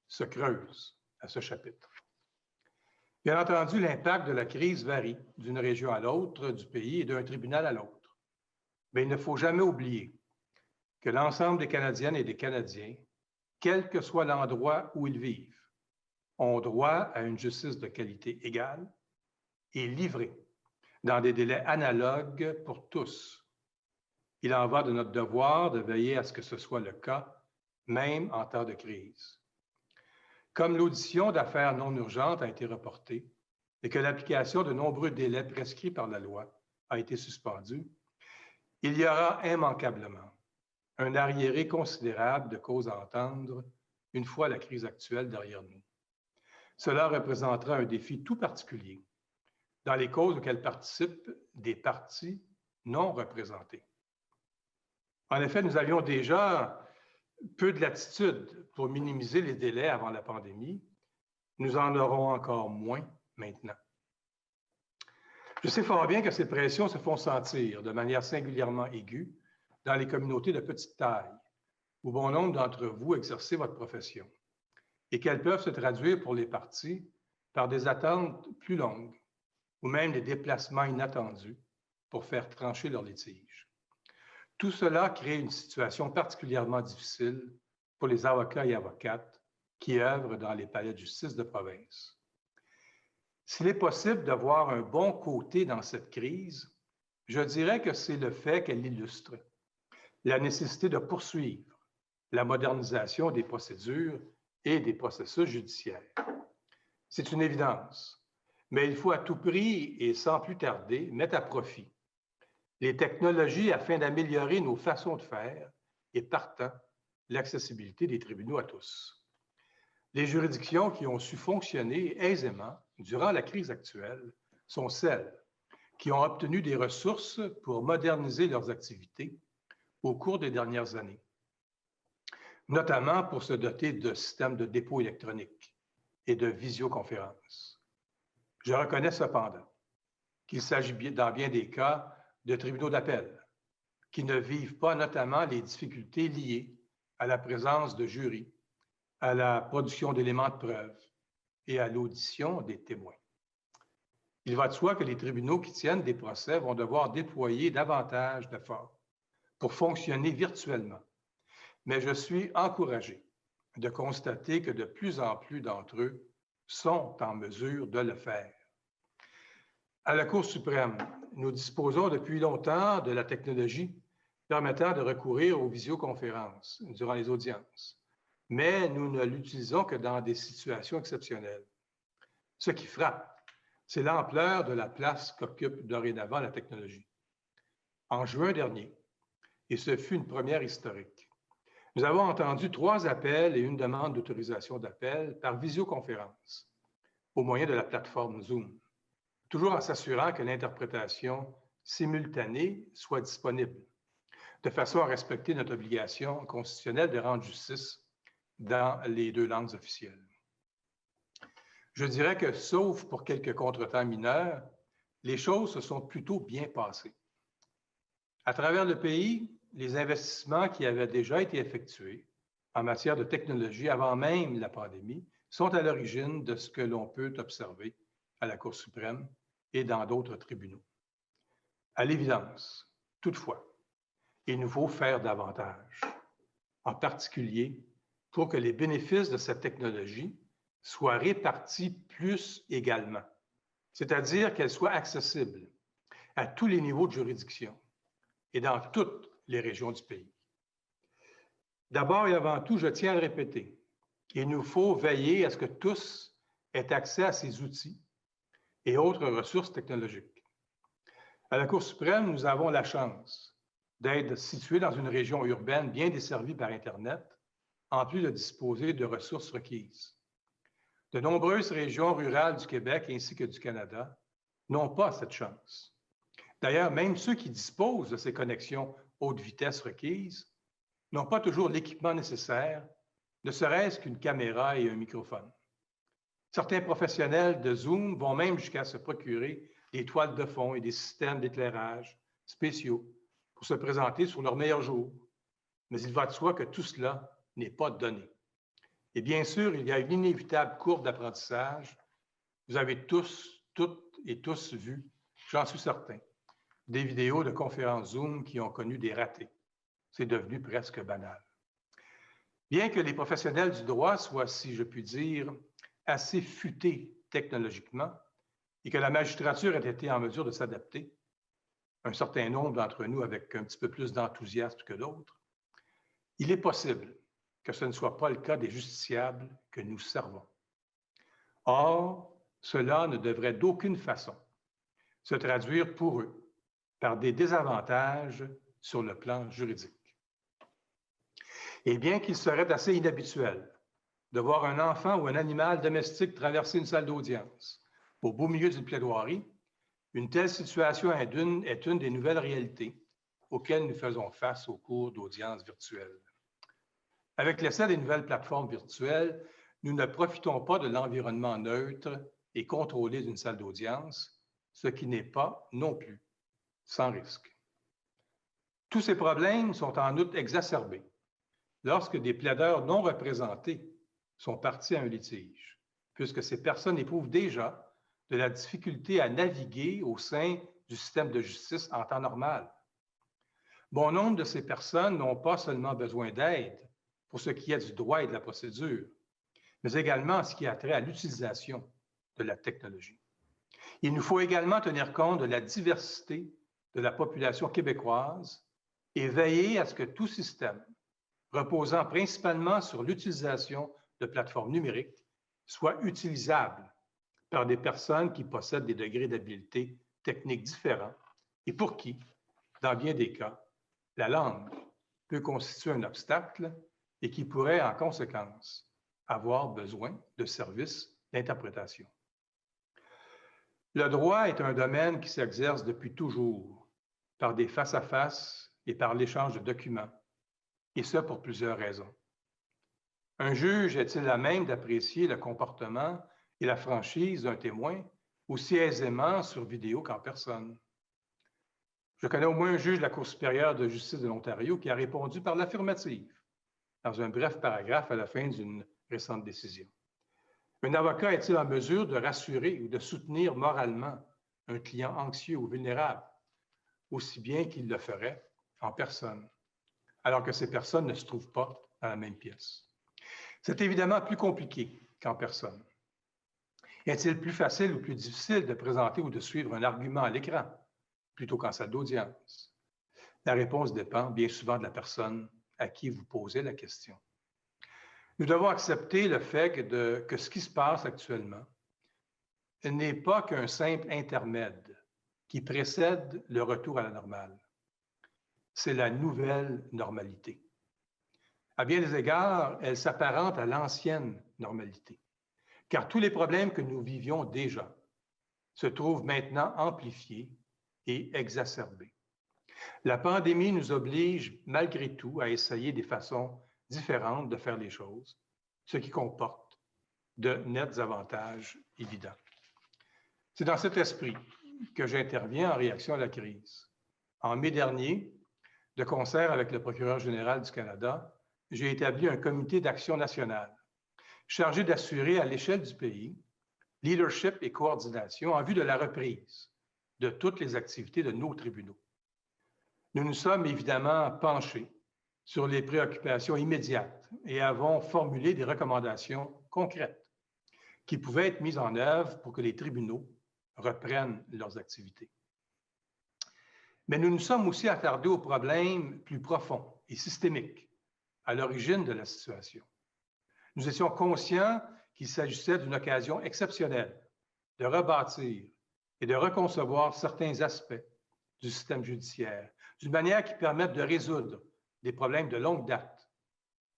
se creusent à ce chapitre. Bien entendu, l'impact de la crise varie d'une région à l'autre du pays et d'un tribunal à l'autre. Mais il ne faut jamais oublier que l'ensemble des Canadiennes et des Canadiens, quel que soit l'endroit où ils vivent, ont droit à une justice de qualité égale et livrée dans des délais analogues pour tous. Il en va de notre devoir de veiller à ce que ce soit le cas, même en temps de crise. Comme l'audition d'affaires non urgentes a été reportée et que l'application de nombreux délais prescrits par la loi a été suspendue, il y aura immanquablement un arriéré considérable de causes à entendre une fois la crise actuelle derrière nous. Cela représentera un défi tout particulier dans les causes auxquelles participent des parties non représentées. En effet, nous avions déjà peu de latitude pour minimiser les délais avant la pandémie. Nous en aurons encore moins maintenant. Je sais fort bien que ces pressions se font sentir de manière singulièrement aiguë dans les communautés de petite taille, où bon nombre d'entre vous exercez votre profession, et qu'elles peuvent se traduire pour les parties par des attentes plus longues ou même des déplacements inattendus pour faire trancher leurs litiges. Tout cela crée une situation particulièrement difficile pour les avocats et avocates qui œuvrent dans les palais de justice de province. S'il est possible de voir un bon côté dans cette crise, je dirais que c'est le fait qu'elle illustre la nécessité de poursuivre la modernisation des procédures et des processus judiciaires. C'est une évidence, mais il faut à tout prix et sans plus tarder mettre à profit les technologies afin d'améliorer nos façons de faire et, partant, l'accessibilité des tribunaux à tous. Les juridictions qui ont su fonctionner aisément durant la crise actuelle sont celles qui ont obtenu des ressources pour moderniser leurs activités au cours des dernières années, notamment pour se doter de systèmes de dépôt électronique et de visioconférence. Je reconnais cependant qu'il s'agit dans bien des cas de tribunaux d'appel qui ne vivent pas notamment les difficultés liées à la présence de jurys, à la production d'éléments de preuve et à l'audition des témoins. Il va de soi que les tribunaux qui tiennent des procès vont devoir déployer davantage d'efforts pour fonctionner virtuellement. Mais je suis encouragé de constater que de plus en plus d'entre eux sont en mesure de le faire. À la Cour suprême, nous disposons depuis longtemps de la technologie permettant de recourir aux visioconférences durant les audiences, mais nous ne l'utilisons que dans des situations exceptionnelles. Ce qui frappe, c'est l'ampleur de la place qu'occupe dorénavant la technologie. En juin dernier, et ce fut une première historique, nous avons entendu 3 appels et une demande d'autorisation d'appel par visioconférence au moyen de la plateforme Zoom, toujours en s'assurant que l'interprétation simultanée soit disponible, de façon à respecter notre obligation constitutionnelle de rendre justice dans les 2 langues officielles. Je dirais que, sauf pour quelques contretemps mineurs, les choses se sont plutôt bien passées. À travers le pays, les investissements qui avaient déjà été effectués en matière de technologie avant même la pandémie sont à l'origine de ce que l'on peut observer à la Cour suprême et dans d'autres tribunaux. À l'évidence, toutefois, il nous faut faire davantage, en particulier pour que les bénéfices de cette technologie soient répartis plus également, c'est-à-dire qu'elle soit accessible à tous les niveaux de juridiction et dans toutes les régions du pays. D'abord et avant tout, je tiens à le répéter, il nous faut veiller à ce que tous aient accès à ces outils et autres ressources technologiques. À la Cour suprême, nous avons la chance d'être situés dans une région urbaine bien desservie par Internet, en plus de disposer de ressources requises. De nombreuses régions rurales du Québec ainsi que du Canada n'ont pas cette chance. D'ailleurs, même ceux qui disposent de ces connexions haute vitesse requises n'ont pas toujours l'équipement nécessaire, ne serait-ce qu'une caméra et un microphone. Certains professionnels de Zoom vont même jusqu'à se procurer des toiles de fond et des systèmes d'éclairage spéciaux pour se présenter sur leur meilleur jour. Mais il va de soi que tout cela n'est pas donné. Et bien sûr, il y a une inévitable courbe d'apprentissage. Vous avez toutes et tous vu, j'en suis certain, des vidéos de conférences Zoom qui ont connu des ratés. C'est devenu presque banal. Bien que les professionnels du droit soient, si je puis dire, assez futés technologiquement et que la magistrature ait été en mesure de s'adapter, un certain nombre d'entre nous avec un petit peu plus d'enthousiasme que d'autres, il est possible que ce ne soit pas le cas des justiciables que nous servons. Or, cela ne devrait d'aucune façon se traduire pour eux par des désavantages sur le plan juridique. Et bien qu'il serait assez inhabituel de voir un enfant ou un animal domestique traverser une salle d'audience au beau milieu d'une plaidoirie, une telle situation est une des nouvelles réalités auxquelles nous faisons face au cours d'audiences virtuelles. Avec l'essai des nouvelles plateformes virtuelles, nous ne profitons pas de l'environnement neutre et contrôlée d'une salle d'audience, ce qui n'est pas non plus sans risque. Tous ces problèmes sont en outre exacerbés lorsque des plaideurs non représentés sont partis à un litige, puisque ces personnes éprouvent déjà de la difficulté à naviguer au sein du système de justice en temps normal. Bon nombre de ces personnes n'ont pas seulement besoin d'aide pour ce qui est du droit et de la procédure, mais également en ce qui a trait à l'utilisation de la technologie. Il nous faut également tenir compte de la diversité de la population québécoise et veiller à ce que tout système reposant principalement sur l'utilisation de plateformes numériques soit utilisable par des personnes qui possèdent des degrés d'habileté techniques différents et pour qui, dans bien des cas, la langue peut constituer un obstacle et qui pourrait, en conséquence, avoir besoin de services d'interprétation. Le droit est un domaine qui s'exerce depuis toujours par des face-à-face et par l'échange de documents, et ce pour plusieurs raisons. Un juge est-il à même d'apprécier le comportement et la franchise d'un témoin aussi aisément sur vidéo qu'en personne? Je connais au moins un juge de la Cour supérieure de justice de l'Ontario qui a répondu par l'affirmative dans un bref paragraphe à la fin d'une récente décision. Un avocat est-il en mesure de rassurer ou de soutenir moralement un client anxieux ou vulnérable, aussi bien qu'il le ferait en personne, alors que ces personnes ne se trouvent pas dans la même pièce? C'est évidemment plus compliqué qu'en personne. Est-il plus facile ou plus difficile de présenter ou de suivre un argument à l'écran plutôt qu'en salle d'audience? La réponse dépend bien souvent de la personne à qui vous posez la question. Nous devons accepter le fait que ce qui se passe actuellement n'est pas qu'un simple intermède qui précède le retour à la normale. C'est la nouvelle normalité. À bien des égards, elle s'apparente à l'ancienne normalité, car tous les problèmes que nous vivions déjà se trouvent maintenant amplifiés et exacerbés. La pandémie nous oblige malgré tout à essayer des façons différentes de faire les choses, ce qui comporte de nets avantages évidents. C'est dans cet esprit que j'interviens en réaction à la crise. En mai dernier, de concert avec le procureur général du Canada, j'ai établi un comité d'action nationale chargé d'assurer à l'échelle du pays leadership et coordination en vue de la reprise de toutes les activités de nos tribunaux. Nous nous sommes évidemment penchés sur les préoccupations immédiates et avons formulé des recommandations concrètes qui pouvaient être mises en œuvre pour que les tribunaux reprennent leurs activités. Mais nous nous sommes aussi attardés aux problèmes plus profonds et systémiques à l'origine de la situation. Nous étions conscients qu'il s'agissait d'une occasion exceptionnelle de rebâtir et de reconcevoir certains aspects du système judiciaire d'une manière qui permette de résoudre des problèmes de longue date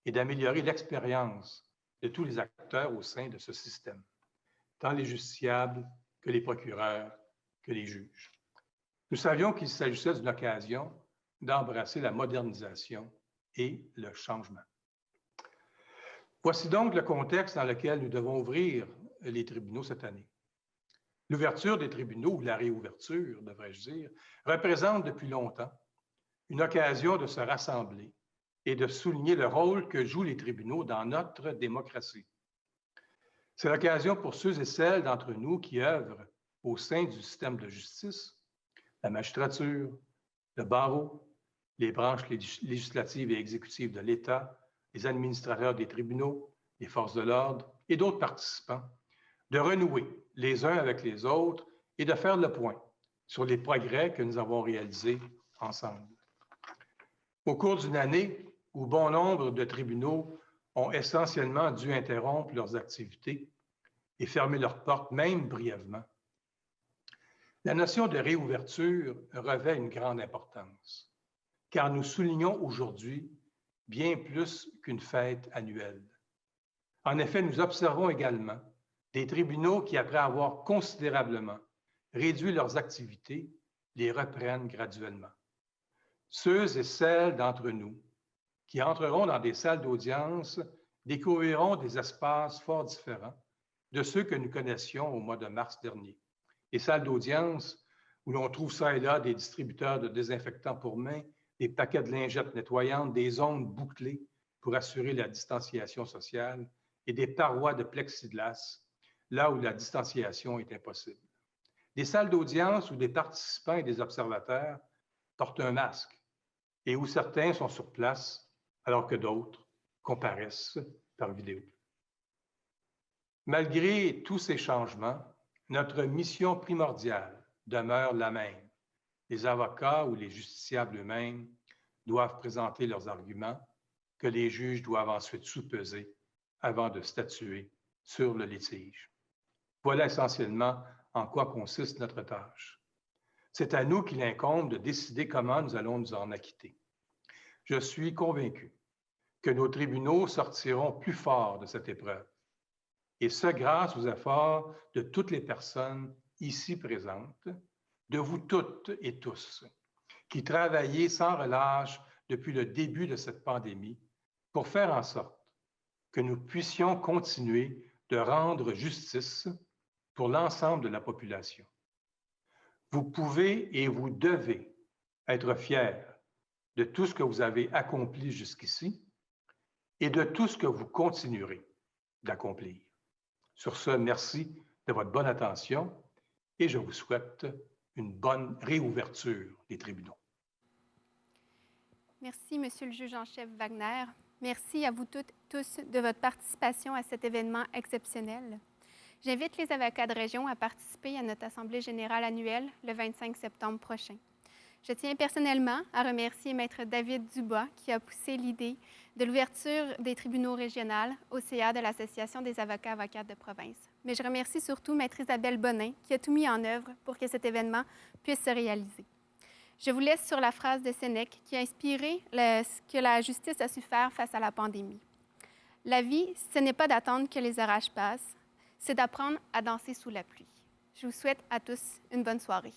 et d'améliorer l'expérience de tous les acteurs au sein de ce système, tant les justiciables que les procureurs, que les juges. Nous savions qu'il s'agissait d'une occasion d'embrasser la modernisation et le changement. Voici donc le contexte dans lequel nous devons ouvrir les tribunaux cette année. L'ouverture des tribunaux, ou la réouverture, devrais-je dire, représente depuis longtemps une occasion de se rassembler et de souligner le rôle que jouent les tribunaux dans notre démocratie. C'est l'occasion pour ceux et celles d'entre nous qui œuvrent au sein du système de justice, la magistrature, le barreau, les branches législatives et exécutives de l'État, les administrateurs des tribunaux, les forces de l'ordre et d'autres participants, de renouer les uns avec les autres et de faire le point sur les progrès que nous avons réalisés ensemble. Au cours d'une année où bon nombre de tribunaux ont essentiellement dû interrompre leurs activités et fermer leurs portes, même brièvement, la notion de réouverture revêt une grande importance, car nous soulignons aujourd'hui bien plus qu'une fête annuelle. En effet, nous observons également des tribunaux qui, après avoir considérablement réduit leurs activités, les reprennent graduellement. Ceux et celles d'entre nous qui entreront dans des salles d'audience découvriront des espaces fort différents de ceux que nous connaissions au mois de mars dernier. Les salles d'audience où l'on trouve ça et là des distributeurs de désinfectants pour mains, des paquets de lingettes nettoyantes, des zones bouclées pour assurer la distanciation sociale et des parois de plexiglas, là où la distanciation est impossible. Des salles d'audience où des participants et des observateurs portent un masque et où certains sont sur place alors que d'autres comparaissent par vidéo. Malgré tous ces changements, notre mission primordiale demeure la même. Les avocats ou les justiciables eux-mêmes doivent présenter leurs arguments que les juges doivent ensuite sous-peser avant de statuer sur le litige. Voilà essentiellement en quoi consiste notre tâche. C'est à nous qu'il incombe de décider comment nous allons nous en acquitter. Je suis convaincu que nos tribunaux sortiront plus forts de cette épreuve, et ce grâce aux efforts de toutes les personnes ici présentes, de vous toutes et tous, qui travaillez sans relâche depuis le début de cette pandémie pour faire en sorte que nous puissions continuer de rendre justice pour l'ensemble de la population. Vous pouvez et vous devez être fiers de tout ce que vous avez accompli jusqu'ici et de tout ce que vous continuerez d'accomplir. Sur ce, merci de votre bonne attention et je vous souhaite une bonne réouverture des tribunaux. Merci, Monsieur le juge en chef Wagner. Merci à vous toutes et tous de votre participation à cet événement exceptionnel. J'invite les avocats de région à participer à notre Assemblée générale annuelle le 25 septembre prochain. Je tiens personnellement à remercier Maître David Dubois qui a poussé l'idée de l'ouverture des tribunaux régionaux au CA de l'Association des avocats et avocates de province. Mais je remercie surtout Maître Isabelle Bonin qui a tout mis en œuvre pour que cet événement puisse se réaliser. Je vous laisse sur la phrase de Sénèque qui a inspiré ce que la justice a su faire face à la pandémie. La vie, ce n'est pas d'attendre que les orages passent, c'est d'apprendre à danser sous la pluie. Je vous souhaite à tous une bonne soirée.